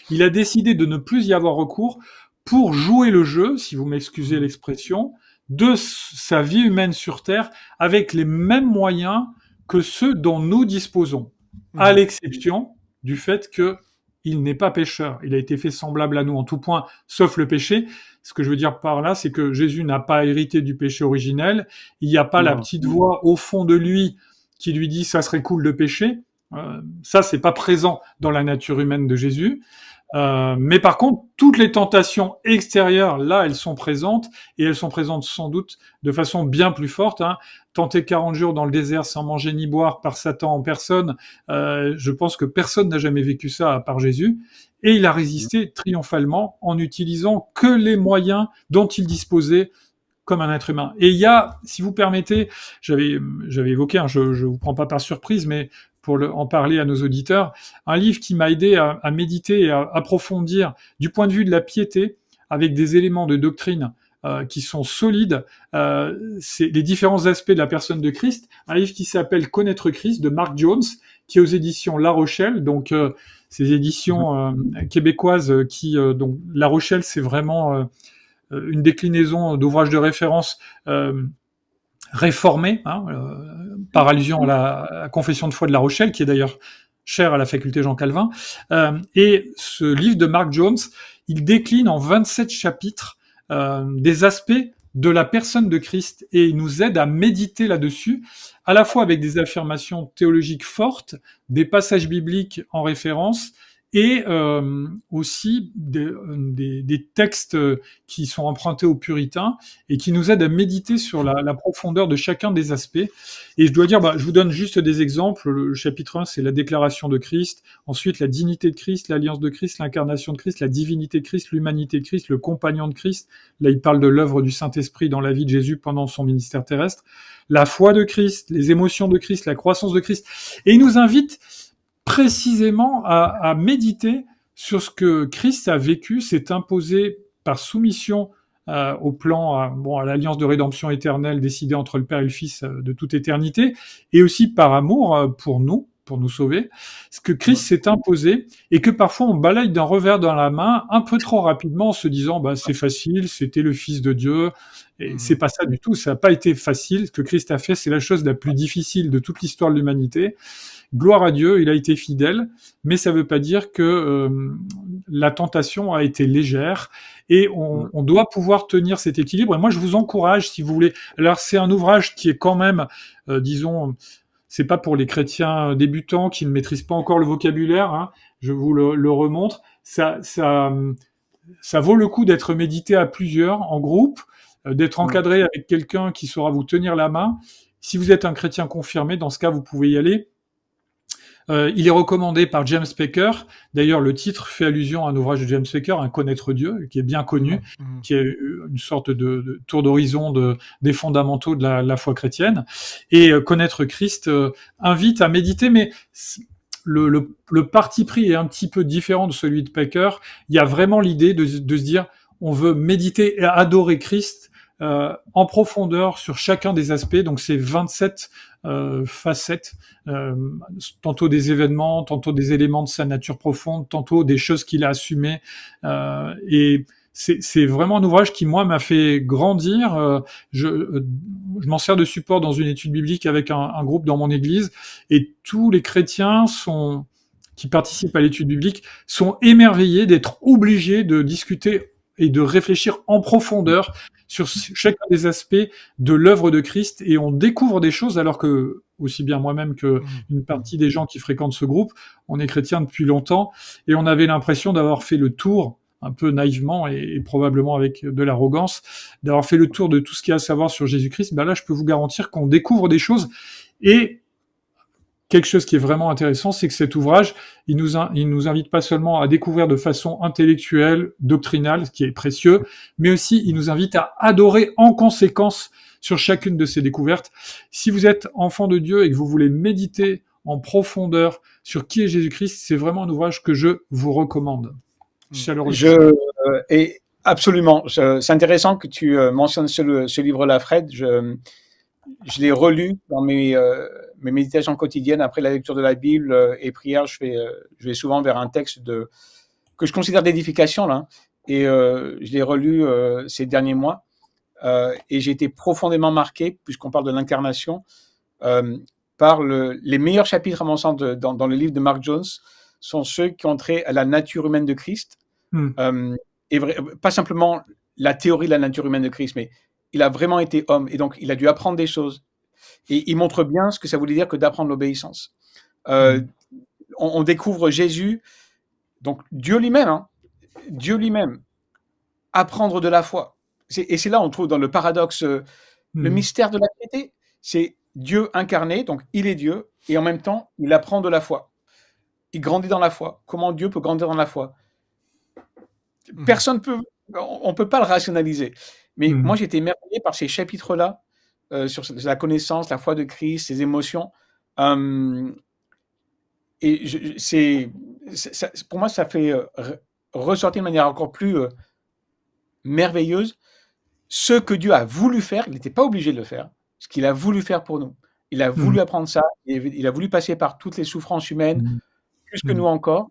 Il a décidé de ne plus y avoir recours pour jouer le jeu, si vous m'excusez l'expression, de sa vie humaine sur Terre avec les mêmes moyens que ceux dont nous disposons, à l'exception du fait qu'il n'est pas pécheur. Il a été fait semblable à nous en tout point, sauf le péché. Ce que je veux dire par là, c'est que Jésus n'a pas hérité du péché originel. Il n'y a pas la petite voix au fond de lui qui lui dit « ça serait cool de pécher ». Ça, c'est pas présent dans la nature humaine de Jésus. Mais par contre, toutes les tentations extérieures, là, elles sont présentes, et elles sont présentes sans doute de façon bien plus forte. Hein. Tenter 40 jours dans le désert sans manger ni boire par Satan en personne, je pense que personne n'a jamais vécu ça à part Jésus. Et il a résisté triomphalement en utilisant que les moyens dont il disposait comme un être humain. Et il y a, si vous permettez, j'avais évoqué, hein, je vous prends pas par surprise, mais pour en parler à nos auditeurs, un livre qui m'a aidé à méditer et à approfondir du point de vue de la piété, avec des éléments de doctrine qui sont solides, c'est les différents aspects de la personne de Christ, un livre qui s'appelle Connaître Christ de Mark Jones, qui est aux éditions La Rochelle, donc ces éditions québécoises donc La Rochelle, c'est vraiment une déclinaison d'ouvrages de référence réformé, hein, par allusion à la confession de foi de La Rochelle, qui est d'ailleurs chère à la faculté Jean Calvin. Et ce livre de Mark Jones, il décline en 27 chapitres des aspects de la personne de Christ, et il nous aide à méditer là-dessus, à la fois avec des affirmations théologiques fortes, des passages bibliques en référence, et aussi des textes qui sont empruntés aux puritains et qui nous aident à méditer sur la profondeur de chacun des aspects. Et je dois dire, je vous donne juste des exemples. Le chapitre 1, c'est la déclaration de Christ. Ensuite, la dignité de Christ, l'alliance de Christ, l'incarnation de Christ, la divinité de Christ, l'humanité de Christ, le compagnon de Christ. Là, il parle de l'œuvre du Saint-Esprit dans la vie de Jésus pendant son ministère terrestre. La foi de Christ, les émotions de Christ, la croissance de Christ. Et il nous invite précisément à méditer sur ce que Christ a vécu, s'est imposé par soumission au plan, à l'alliance de rédemption éternelle décidée entre le Père et le Fils de toute éternité, et aussi par amour pour nous sauver, ce que Christ s'est imposé, et que parfois on balaye d'un revers dans la main un peu trop rapidement en se disant c'est facile, c'était le Fils de Dieu, et c'est pas ça du tout, ça n'a pas été facile. Ce que Christ a fait, c'est la chose la plus difficile de toute l'histoire de l'humanité. Gloire à Dieu, il a été fidèle, mais ça ne veut pas dire que la tentation a été légère, et on doit pouvoir tenir cet équilibre. Et moi, je vous encourage, si vous voulez. Alors, c'est un ouvrage qui est quand même, disons, c'est pas pour les chrétiens débutants qui ne maîtrisent pas encore le vocabulaire. Hein, je vous le remontre. Ça vaut le coup d'être médité à plusieurs, en groupe, d'être encadré avec quelqu'un qui saura vous tenir la main. Si vous êtes un chrétien confirmé, dans ce cas, vous pouvez y aller. Il est recommandé par James Packer. D'ailleurs, le titre fait allusion à un ouvrage de James Packer, Un connaître Dieu, qui est bien connu, qui est une sorte de tour d'horizon des fondamentaux de la foi chrétienne. Et Connaître Christ invite à méditer, mais le parti pris est un petit peu différent de celui de Packer. Il y a vraiment l'idée de se dire, on veut méditer et adorer Christ en profondeur sur chacun des aspects. Donc c'est 27 facettes, tantôt des événements, tantôt des éléments de sa nature profonde, tantôt des choses qu'il a assumées, et c'est vraiment un ouvrage qui, moi, m'a fait grandir. Je m'en sers de support dans une étude biblique avec un groupe dans mon église, et tous les chrétiens qui participent à l'étude biblique sont émerveillés d'être obligés de discuter et de réfléchir en profondeur sur chacun des aspects de l'œuvre de Christ, et on découvre des choses, alors que, aussi bien moi-même que une partie des gens qui fréquentent ce groupe, on est chrétiens depuis longtemps, et on avait l'impression d'avoir fait le tour un peu naïvement et probablement avec de l'arrogance, d'avoir fait le tour de tout ce qu'il y a à savoir sur Jésus-Christ, ben là, je peux vous garantir qu'on découvre des choses. Et quelque chose qui est vraiment intéressant, c'est que cet ouvrage, il nous invite pas seulement à découvrir de façon intellectuelle, doctrinale, ce qui est précieux, mais aussi il nous invite à adorer en conséquence sur chacune de ces découvertes. Si vous êtes enfant de Dieu et que vous voulez méditer en profondeur sur qui est Jésus-Christ, c'est vraiment un ouvrage que je vous recommande. Et absolument. C'est intéressant que tu mentionnes ce livre-là, Fred. Je l'ai relu dans mes méditations quotidiennes après la lecture de la Bible et prière. Je vais souvent vers un texte que je considère d'édification là. Et je l'ai relu ces derniers mois. Et j'ai été profondément marqué, puisqu'on parle de l'incarnation, par les meilleurs chapitres, à mon sens, dans le livre de Mark Jones, sont ceux qui ont trait à la nature humaine de Christ. Et pas simplement la théorie de la nature humaine de Christ, mais il a vraiment été homme, et donc il a dû apprendre des choses. Et il montre bien ce que ça voulait dire que d'apprendre l'obéissance. On découvre Jésus, donc Dieu lui-même, apprendre de la foi. Et c'est là on trouve dans le paradoxe, le mystère de la piété. C'est Dieu incarné, donc il est Dieu, et en même temps, il apprend de la foi. Il grandit dans la foi. Comment Dieu peut grandir dans la foi? On peut pas le rationaliser. Mais moi, j'ai été émerveillé par ces chapitres-là, sur la connaissance, la foi de Christ, ses émotions. Et pour moi, ça fait ressortir de manière encore plus merveilleuse ce que Dieu a voulu faire. Il n'était pas obligé de le faire. Ce qu'il a voulu faire pour nous. Il a voulu apprendre ça. Il a voulu passer par toutes les souffrances humaines, plus que nous encore,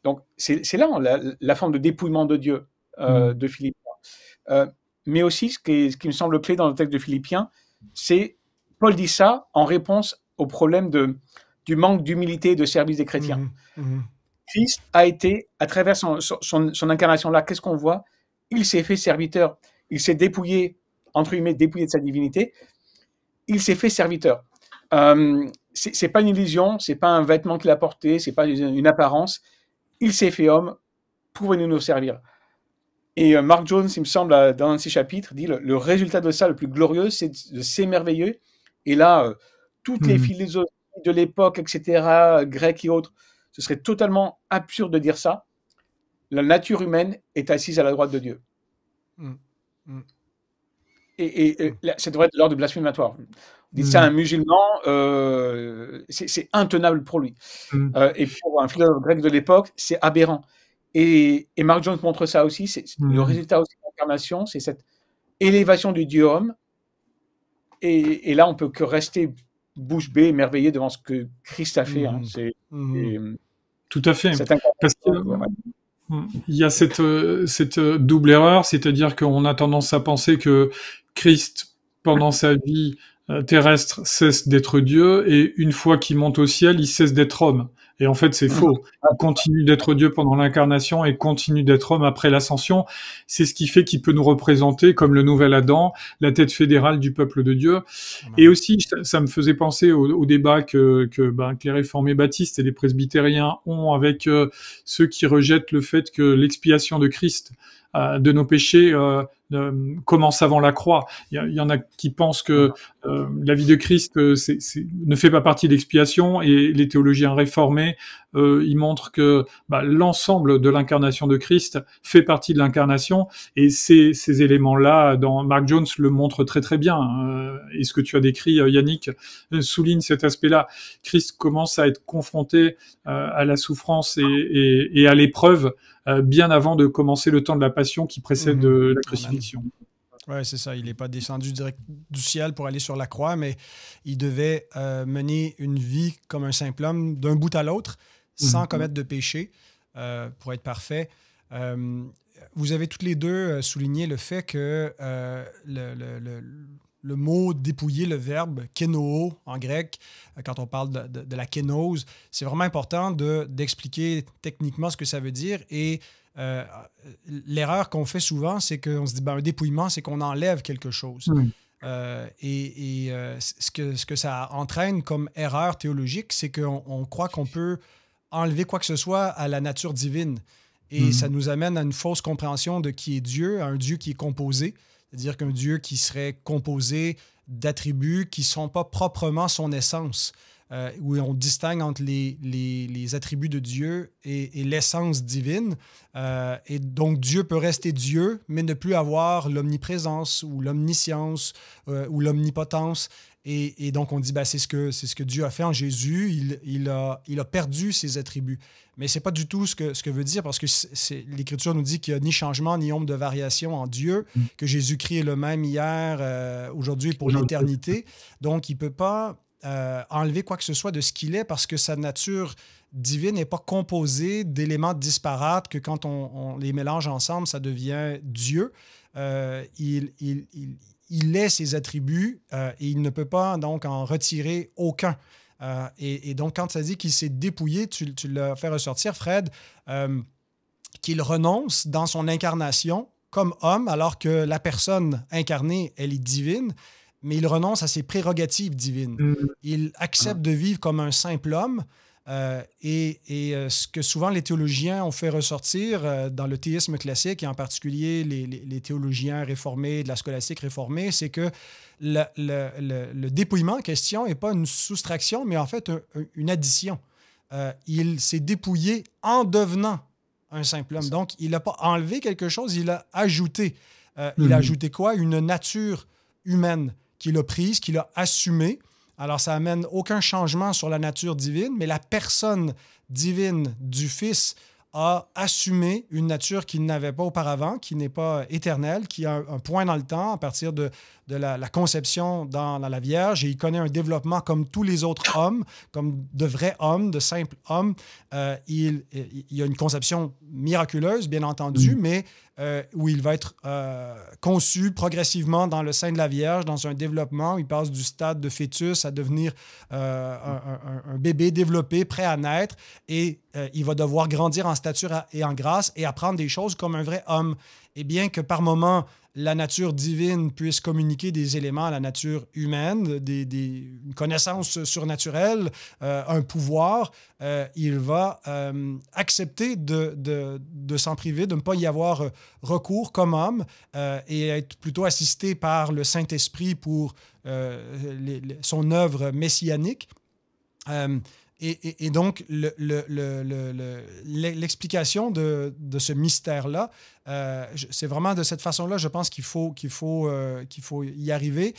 donc c'est là la forme de dépouillement de Dieu de Philippiens. Mais aussi ce qui me semble clé dans le texte de Philippiens, c'est Paul dit ça en réponse au problème du manque d'humilité et de service des chrétiens. Christ a été, à travers son incarnation-là, qu'est-ce qu'on voit? Il s'est fait serviteur. Il s'est dépouillé, entre guillemets, dépouillé de sa divinité. Il s'est fait serviteur. C'est pas une illusion, c'est pas un vêtement qu'il a porté, c'est pas une apparence. Il s'est fait homme pour venir nous servir. Et Mark Jones, il me semble, dans un de ses chapitres, dit le résultat de ça, le plus glorieux, c'est de s'émerveiller. Et là, toutes les philosophies de l'époque, etc., grecques et autres, ce serait totalement absurde de dire ça. La nature humaine est assise à la droite de Dieu. Et ça devrait être de l'ordre de blasphématoire. Dit ça à un musulman, c'est intenable pour lui. Et pour un philosophe grec de l'époque, c'est aberrant. Et Mark Jones montre ça aussi. C'est le résultat aussi de l'incarnation, c'est cette élévation du Dieu homme. Et là, on peut que rester bouche bée, émerveillé devant ce que Christ a fait. Tout à fait. Parce que il y a cette double erreur, c'est-à-dire qu'on a tendance à penser que Christ, pendant sa vie terrestre, cesse d'être Dieu, et une fois qu'il monte au ciel, il cesse d'être homme. Et en fait, c'est faux. Il continue d'être Dieu pendant l'incarnation et continue d'être homme après l'ascension. C'est ce qui fait qu'il peut nous représenter comme le nouvel Adam, la tête fédérale du peuple de Dieu. Et aussi, ça me faisait penser au débat que les réformés baptistes et les presbytériens ont avec ceux qui rejettent le fait que l'expiation de Christ de nos péchés commence avant la croix. Il y en a qui pensent que la vie de Christ ne fait pas partie de l'expiation, et les théologiens réformés ils montrent que l'ensemble de l'incarnation de Christ fait partie de l'incarnation, et ces éléments-là, dans Mark Jones le montre très très bien. Et ce que tu as décrit, Yannick, souligne cet aspect-là. Christ commence à être confronté à la souffrance et à l'épreuve bien avant de commencer le temps de la passion qui précède la crucifixion. Oui, c'est ça. Il n'est pas descendu direct du ciel pour aller sur la croix, mais il devait mener une vie comme un simple homme d'un bout à l'autre, sans commettre de péché, pour être parfait. Vous avez toutes les deux souligné le fait que le mot dépouiller, le verbe kénoo en grec, quand on parle de la kénose, c'est vraiment important d'expliquer techniquement ce que ça veut dire. Et l'erreur qu'on fait souvent, c'est qu'on se dit un dépouillement, c'est qu'on enlève quelque chose. Ce que ça entraîne comme erreur théologique, c'est qu'on croit qu'on peut enlever quoi que ce soit à la nature divine. Et ça nous amène à une fausse compréhension de qui est Dieu, à un Dieu qui est composé, c'est-à-dire qu'un Dieu qui serait composé d'attributs qui ne sont pas proprement son essence, où on distingue entre les attributs de Dieu et l'essence divine. Et donc, Dieu peut rester Dieu, mais ne plus avoir l'omniprésence ou l'omniscience ou l'omnipotence. Et donc, on dit, c'est ce que Dieu a fait en Jésus. Il a perdu ses attributs. Mais ce n'est pas du tout ce que veut dire, parce que l'Écriture nous dit qu'il n'y a ni changement, ni ombre de variation en Dieu, que Jésus-Christ est le même hier, aujourd'hui et pour l'éternité. Donc, il ne peut pas enlever quoi que ce soit de ce qu'il est, parce que sa nature divine n'est pas composée d'éléments disparates que quand on les mélange ensemble, ça devient Dieu. Il est ses attributs et il ne peut pas donc en retirer aucun. Et donc, quand ça dit qu'il s'est dépouillé, tu l'as fait ressortir, Fred, qu'il renonce dans son incarnation comme homme, alors que la personne incarnée, elle est divine, mais il renonce à ses prérogatives divines. Il accepte de vivre comme un simple homme. Ce que souvent les théologiens ont fait ressortir dans le théisme classique, et en particulier les théologiens réformés, de la scolastique réformée, c'est que le dépouillement en question n'est pas une soustraction, mais en fait une addition. Il s'est dépouillé en devenant un simple homme. Donc, il n'a pas enlevé quelque chose, il a ajouté. Il a ajouté quoi? Une nature humaine qu'il a prise, qu'il a assumée. Alors, ça n'amène aucun changement sur la nature divine, mais la personne divine du Fils a assumé une nature qu'il n'avait pas auparavant, qui n'est pas éternelle, qui a un point dans le temps à partir de la conception dans la Vierge, et il connaît un développement comme tous les autres hommes, comme de vrais hommes, de simples hommes. Il y a une conception miraculeuse, bien entendu, mais où il va être conçu progressivement dans le sein de la Vierge, dans un développement où il passe du stade de fœtus à devenir un bébé développé, prêt à naître, et il va devoir grandir en stature et en grâce et apprendre des choses comme un vrai homme. Et bien que par moments, la nature divine puisse communiquer des éléments à la nature humaine, une connaissance surnaturelle, un pouvoir, il va accepter de s'en priver, de ne pas y avoir recours comme homme et être plutôt assisté par le Saint-Esprit pour son œuvre messianique. Et donc, l'explication de ce mystère-là, c'est vraiment de cette façon-là, je pense qu'il faut y arriver.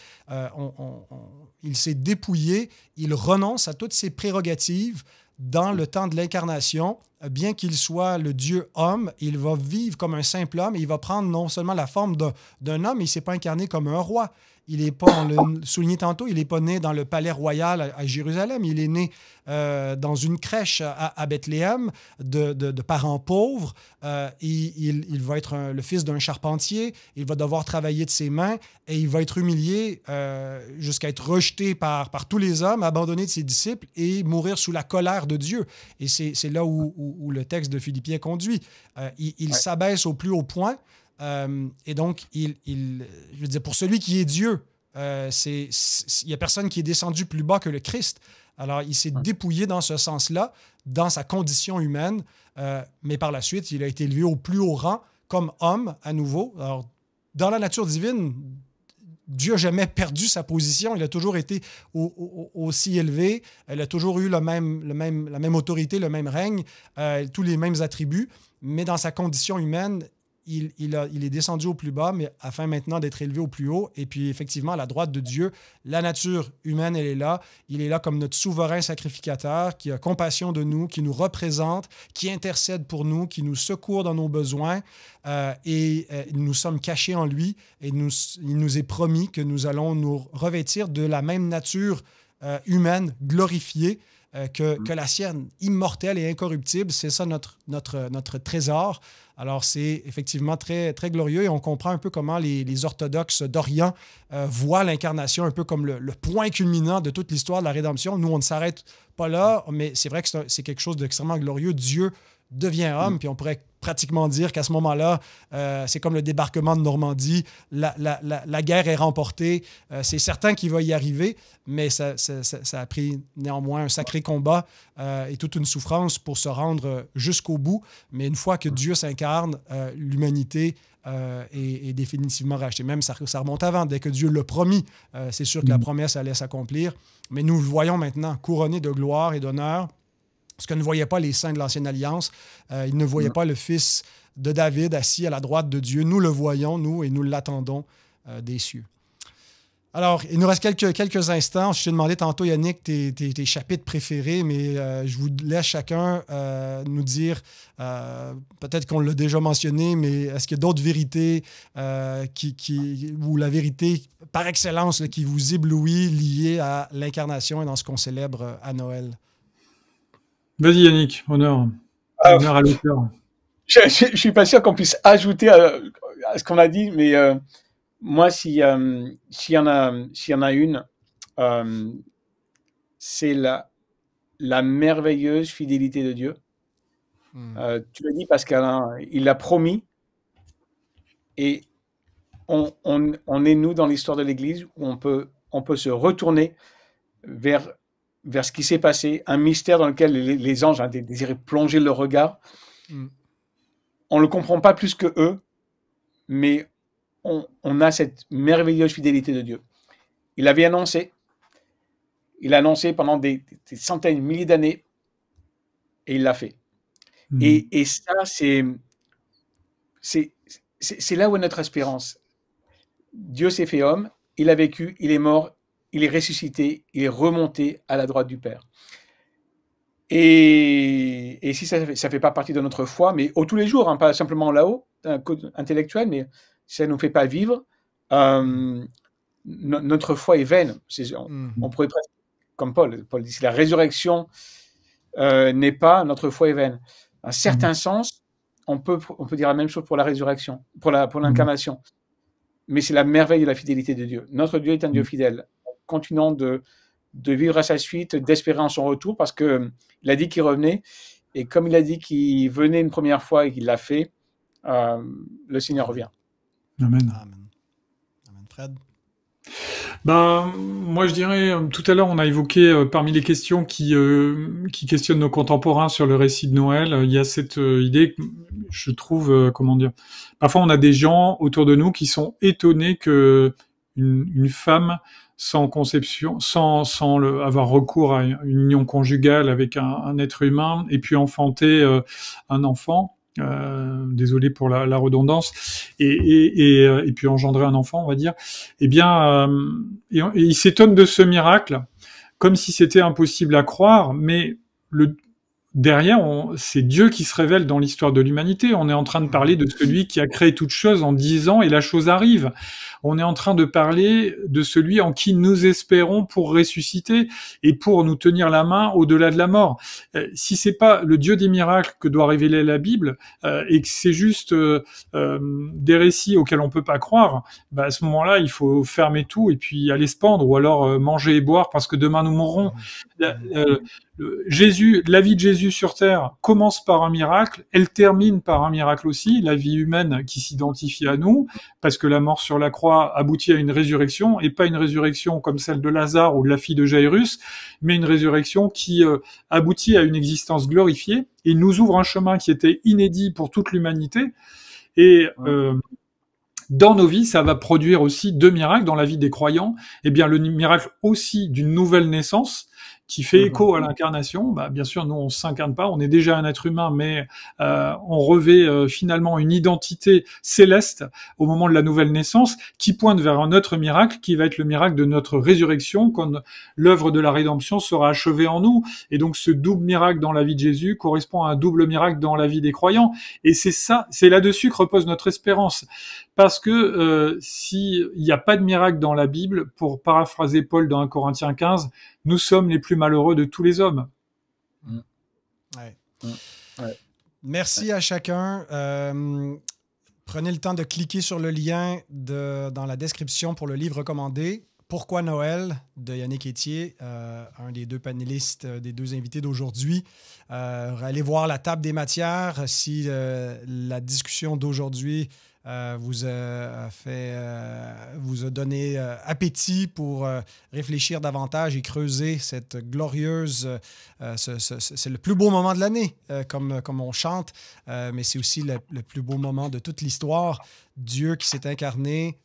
Il s'est dépouillé, il renonce à toutes ses prérogatives dans le temps de l'incarnation. Bien qu'il soit le Dieu homme, il va vivre comme un simple homme et il va prendre non seulement la forme d'un homme, mais il ne s'est pas incarné comme un roi. Il n'est pas, on l'a souligné tantôt, il n'est pas né dans le palais royal à Jérusalem. Il est né dans une crèche à Bethléem de parents pauvres. Il va être le fils d'un charpentier. Il va devoir travailler de ses mains et il va être humilié jusqu'à être rejeté par tous les hommes, abandonné de ses disciples et mourir sous la colère de Dieu. Et c'est là où le texte de Philippiens conduit. Il s'abaisse au plus haut point. Et donc, je veux dire, pour celui qui est Dieu, il n'y a personne qui est descendu plus bas que le Christ. Alors, il s'est dépouillé dans ce sens-là, dans sa condition humaine, mais par la suite, il a été élevé au plus haut rang comme homme à nouveau. Alors, dans la nature divine, Dieu n'a jamais perdu sa position. Il a toujours été aussi élevé. Il a toujours eu la même autorité, le même règne, tous les mêmes attributs. Mais dans sa condition humaine, il est descendu au plus bas, mais afin maintenant d'être élevé au plus haut. Et puis, effectivement, à la droite de Dieu, la nature humaine, elle est là. Il est là comme notre souverain sacrificateur qui a compassion de nous, qui nous représente, qui intercède pour nous, qui nous secourt dans nos besoins. Nous sommes cachés en lui et il nous est promis que nous allons nous revêtir de la même nature humaine glorifiée que la sienne, immortelle et incorruptible. C'est ça notre trésor. Alors, c'est effectivement très, très glorieux et on comprend un peu comment les orthodoxes d'Orient voient l'incarnation un peu comme le point culminant de toute l'histoire de la rédemption. Nous, on ne s'arrête pas là, mais c'est vrai que c'est quelque chose d'extrêmement glorieux. Dieu devient homme, puis on pourrait pratiquement dire qu'à ce moment-là, c'est comme le débarquement de Normandie, la guerre est remportée. C'est certain qu'il va y arriver, mais ça a pris néanmoins un sacré combat et toute une souffrance pour se rendre jusqu'au bout. Mais une fois que Dieu s'incarne, l'humanité est définitivement rachetée. Même ça remonte avant, dès que Dieu l'a promis, c'est sûr que la promesse allait s'accomplir. Mais nous le voyons maintenant, couronné de gloire et d'honneur, ce que ne voyaient pas les saints de l'Ancienne Alliance. Ils ne voyaient pas le fils de David assis à la droite de Dieu. Nous le voyons, nous, et nous l'attendons des cieux. Alors, il nous reste quelques instants. Je t'ai demandé tantôt, Yannick, tes chapitres préférés, mais je vous laisse chacun nous dire, peut-être qu'on l'a déjà mentionné, mais est-ce qu'il y a d'autres vérités ou la vérité par excellence là, qui vous éblouit liée à l'incarnation et dans ce qu'on célèbre à Noël? Vas-y Yannick, honneur à l'auteur. Je suis pas sûr qu'on puisse ajouter à ce qu'on a dit, mais moi, s'il y en a une, c'est la merveilleuse fidélité de Dieu. Tu l'as dit, Pascal, hein, il l'a promis, et on est, nous, dans l'histoire de l'Église, où on peut se retourner vers ce qui s'est passé, un mystère dans lequel les anges ont désiré plonger leur regard. On ne le comprend pas plus que eux, mais on a cette merveilleuse fidélité de Dieu. Il avait annoncé, pendant des centaines, milliers d'années, et il l'a fait. Et ça, c'est là où est notre espérance. Dieu s'est fait homme, il a vécu, il est mort, il est ressuscité, il est remonté à la droite du Père. Et si ça ne fait pas partie de notre foi, mais tous les jours, hein, pas simplement là-haut, intellectuel, mais si ça ne nous fait pas vivre, notre foi est vaine. On pourrait presque, comme Paul dit, si la résurrection n'est pas, notre foi est vaine. Dans un certain sens, on peut dire la même chose pour la résurrection, pour l'incarnation. Mais c'est la merveille de la fidélité de Dieu. Notre Dieu est un Dieu fidèle. Continuons de vivre à sa suite, d'espérer en son retour, parce qu'il a dit qu'il revenait, et comme il a dit qu'il venait une première fois et qu'il l'a fait, le Seigneur revient. Amen. Amen. Fred? Moi, je dirais, tout à l'heure, on a évoqué parmi les questions qui questionnent nos contemporains sur le récit de Noël, il y a cette idée, je trouve, parfois on a des gens autour de nous qui sont étonnés que une femme sans conception, sans avoir recours à une union conjugale avec un être humain, et puis enfanter un enfant. Désolé pour la redondance, et puis engendrer un enfant, on va dire. Eh bien, et il s'étonne de ce miracle, comme si c'était impossible à croire, mais derrière, c'est Dieu qui se révèle dans l'histoire de l'humanité. On est en train de parler de celui qui a créé toute chose en 10 ans et la chose arrive. On est en train de parler de celui en qui nous espérons pour ressusciter et pour nous tenir la main au-delà de la mort. Si c'est pas le Dieu des miracles que doit révéler la Bible et que c'est juste des récits auxquels on peut pas croire, à ce moment-là, il faut fermer tout et puis aller se pendre ou alors manger et boire parce que demain nous mourrons. La vie de Jésus sur terre commence par un miracle, elle termine par un miracle aussi, la vie humaine qui s'identifie à nous, parce que la mort sur la croix aboutit à une résurrection, et pas une résurrection comme celle de Lazare ou de la fille de Jairus, mais une résurrection qui aboutit à une existence glorifiée, et nous ouvre un chemin qui était inédit pour toute l'humanité, et dans nos vies, ça va produire aussi 2 miracles dans la vie des croyants, et bien le miracle aussi d'une nouvelle naissance, qui fait écho à l'incarnation. Bien sûr, nous, on s'incarne pas, on est déjà un être humain, mais on revêt finalement une identité céleste au moment de la nouvelle naissance, qui pointe vers un autre miracle, qui va être le miracle de notre résurrection, quand l'œuvre de la rédemption sera achevée en nous. Et donc, ce double miracle dans la vie de Jésus correspond à un double miracle dans la vie des croyants. Et c'est là-dessus que repose notre espérance. Parce que s'il n'y a pas de miracle dans la Bible, pour paraphraser Paul dans 1 Corinthiens 15, nous sommes les plus malheureux de tous les hommes. Ouais. Merci à chacun. Prenez le temps de cliquer sur le lien dans la description pour le livre recommandé. Pourquoi Noël de Yannick Étier, un des deux panélistes, des deux invités d'aujourd'hui. Allez voir la table des matières si la discussion d'aujourd'hui vous a donné appétit pour réfléchir davantage et creuser cette glorieuse... c'est le plus beau moment de l'année, comme on chante, mais c'est aussi le plus beau moment de toute l'histoire. Dieu qui s'est incarné,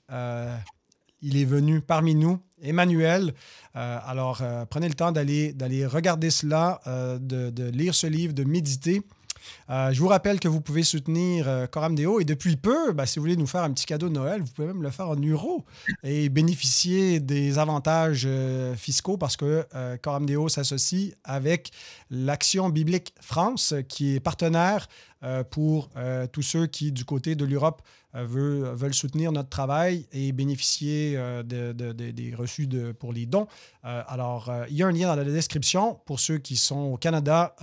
il est venu parmi nous, Emmanuel. Alors, prenez le temps d'aller regarder cela, de lire ce livre, de méditer. Je vous rappelle que vous pouvez soutenir Coram Deo et depuis peu, si vous voulez nous faire un petit cadeau de Noël, vous pouvez même le faire en euros et bénéficier des avantages fiscaux parce que Coram Deo s'associe avec l'Action biblique France qui est partenaire pour tous ceux qui, du côté de l'Europe, veulent soutenir notre travail et bénéficier des reçus pour les dons. Alors, il y a un lien dans la description. Pour ceux qui sont au Canada,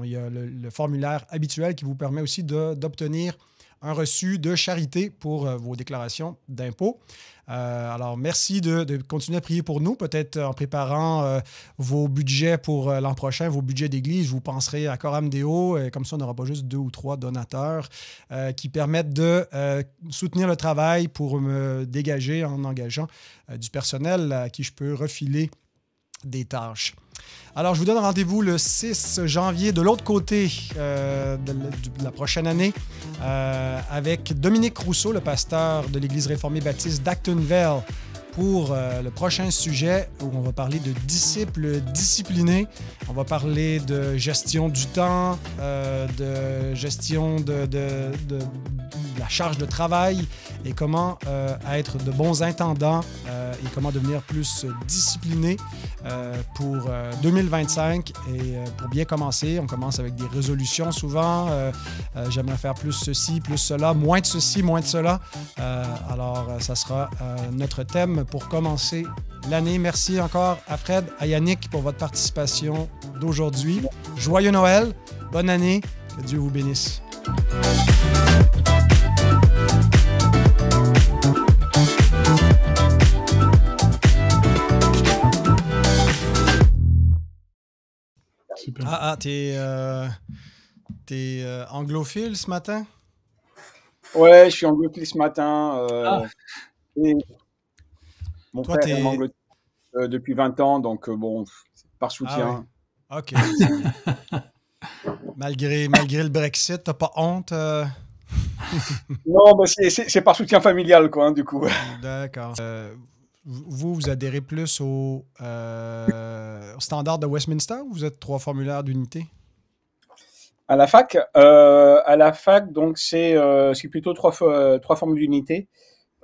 il y a le formulaire habituel qui vous permet aussi d'obtenir un reçu de charité pour vos déclarations d'impôts. Alors, merci de continuer à prier pour nous. Peut-être en préparant vos budgets pour l'an prochain, vos budgets d'église, vous penserez à Coram Deo. Comme ça, on n'aura pas juste 2 ou 3 donateurs qui permettent de soutenir le travail pour me dégager en engageant du personnel à qui je peux refiler des tâches. Alors, je vous donne rendez-vous le 6 janvier de l'autre côté de la prochaine année avec Dominique Rousseau, le pasteur de l'Église réformée baptiste d'Actonville, pour le prochain sujet où on va parler de disciples disciplinés. On va parler de gestion du temps, de gestion de la charge de travail et comment être de bons intendants et comment devenir plus discipliné pour 2025. Et pour bien commencer, on commence avec des résolutions souvent. J'aimerais faire plus ceci, plus cela, moins de ceci, moins de cela. Alors, ça sera notre thème pour commencer l'année. Merci encore à Fred, à Yannick pour votre participation d'aujourd'hui. Joyeux Noël, bonne année, que Dieu vous bénisse. Super. T'es anglophile ce matin? Ouais, je suis anglophile ce matin. Et mon Toi, père est en Angleterre depuis 20 ans, donc par soutien. Ah ouais. OK. malgré le Brexit, t'as pas honte? Non, c'est par soutien familial, quoi, du coup. D'accord. Vous adhérez plus au standard de Westminster ou vous êtes 3 formulaires d'unité? À la fac, donc c'est plutôt 3 formules d'unité.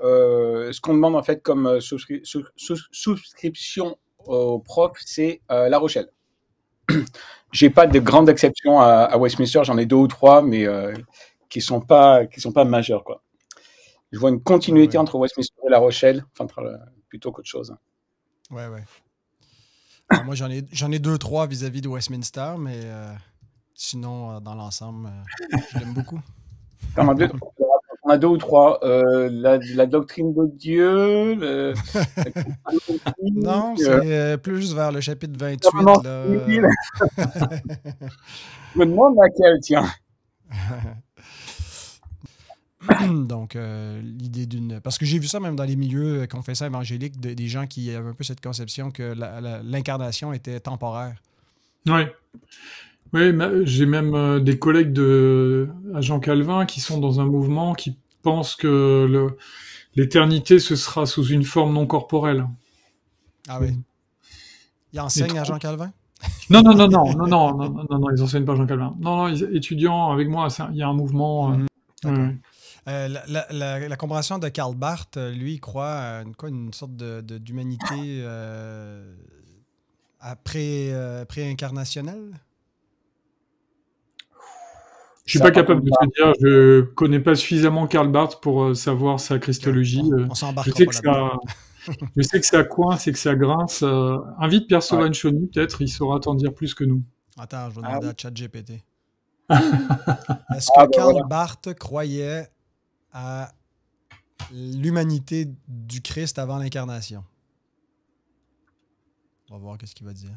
Ce qu'on demande en fait comme souscription aux profs, c'est La Rochelle. J'ai pas de grande exception à Westminster, j'en ai 2 ou 3, mais qui sont pas majeures, quoi. Je vois une continuité entre Westminster et La Rochelle, plutôt qu'autre chose. Ouais. Alors moi, j'en ai 2-3 vis-à-vis de Westminster, mais sinon, dans l'ensemble, je l'aime beaucoup. On a 2 ou 3. La doctrine de Dieu. Non, c'est plus vers le chapitre 28. Non, là. Je me demande laquelle, tiens. Donc, l'idée d'une... Parce que j'ai vu ça même dans les milieux confessants évangéliques, des gens qui avaient un peu cette conception que l'incarnation était temporaire. Oui. Oui, j'ai même des collègues à Jean Calvin qui sont dans un mouvement qui pensent que l'éternité, ce sera sous une forme non corporelle. Ah oui. Ils enseignent à Jean Calvin? Non, ils enseignent pas Jean Calvin. Non, étudiants avec moi, il y a un mouvement... La compréhension de Karl Barth, lui, il croit à une sorte d'humanité pré-incarnationnelle? Je suis pas capable de te dire, je connais pas suffisamment Karl Barth pour savoir sa christologie. On s'embarque je sais que ça coince et que ça grince. Invite Pierre Sauvagne-Chauny, peut-être, il saura t'en dire plus que nous. Attends, je vais demander à ChatGPT. Est-ce que Karl Barth croyait à l'humanité du Christ avant l'incarnation? On va voir qu'est-ce qu'il va dire.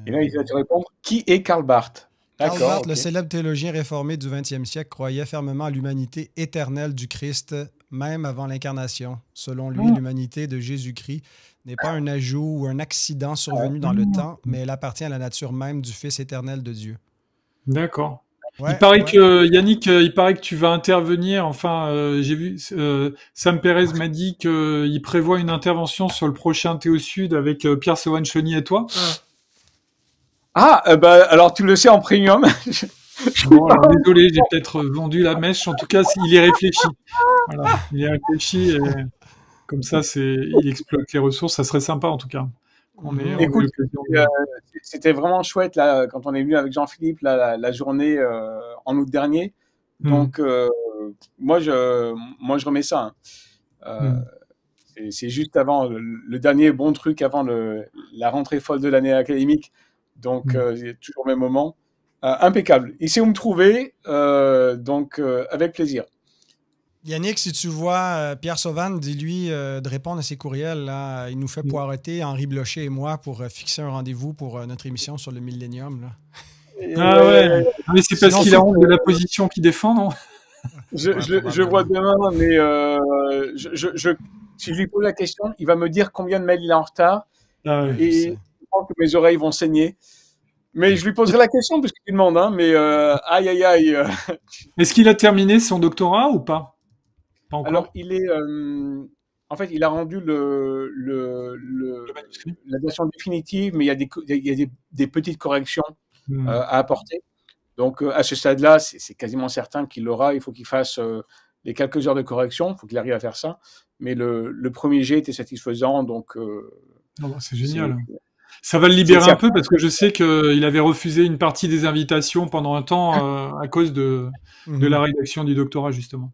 Et là, il va te répondre, qui est Karl Barth? Karl D'accord, Barth, ok. le célèbre théologien réformé du 20e siècle, croyait fermement à l'humanité éternelle du Christ, même avant l'incarnation. Selon lui, l'humanité de Jésus-Christ n'est pas un ajout ou un accident survenu dans le temps, mais elle appartient à la nature même du Fils éternel de Dieu. D'accord. Ouais, il paraît ouais. que Yannick, il paraît que tu vas intervenir. Enfin, j'ai vu Sam Pérez m'a dit qu'il prévoit une intervention sur le prochain Théo Sud avec Pierre Sauvagne-Cheny et toi. Ah, bah, alors tu le sais en premium. Bon, alors désolé, j'ai peut-être vendu la mèche. En tout cas, il est réfléchi. Voilà, il est réfléchi et comme ça, il exploite les ressources. Ça serait sympa en tout cas. On ait Écoute, l'occasion de... c'était vraiment chouette là quand on est venu avec Jean-Philippe la journée en août dernier. Donc moi je remets ça. Hein. C'est juste avant le dernier bon truc avant la rentrée folle de l'année académique. Donc c'est toujours le même moment. Impeccable. Il sait où me trouver, donc avec plaisir. Yannick, si tu vois Pierre Sauvagne, dis-lui de répondre à ses courriels. Là. Il nous fait poireauter, Henri Blocher et moi, pour fixer un rendez-vous pour notre émission sur le Millénium. Là. Ah ouais, mais c'est parce qu'il a honte de la position qu'il défend, non? Je vois demain, mais si je lui pose la question, il va me dire combien de mails il a en retard. Ah ouais, et je pense que mes oreilles vont saigner. Mais je lui poserai la question parce qu'il demande, hein, mais aïe aïe aïe. Est-ce qu'il a terminé son doctorat ou pas? Pas encore. Alors il est, en fait, il a rendu la version définitive, mais il y a des petites corrections à apporter. Donc à ce stade-là, c'est quasiment certain qu'il l'aura. Il faut qu'il fasse les quelques heures de correction, il faut qu'il arrive à faire ça. Mais le premier jet était satisfaisant, donc. C'est génial. Ça va le libérer un peu parce que je sais qu'il avait refusé une partie des invitations pendant un temps à cause de la rédaction du doctorat, justement.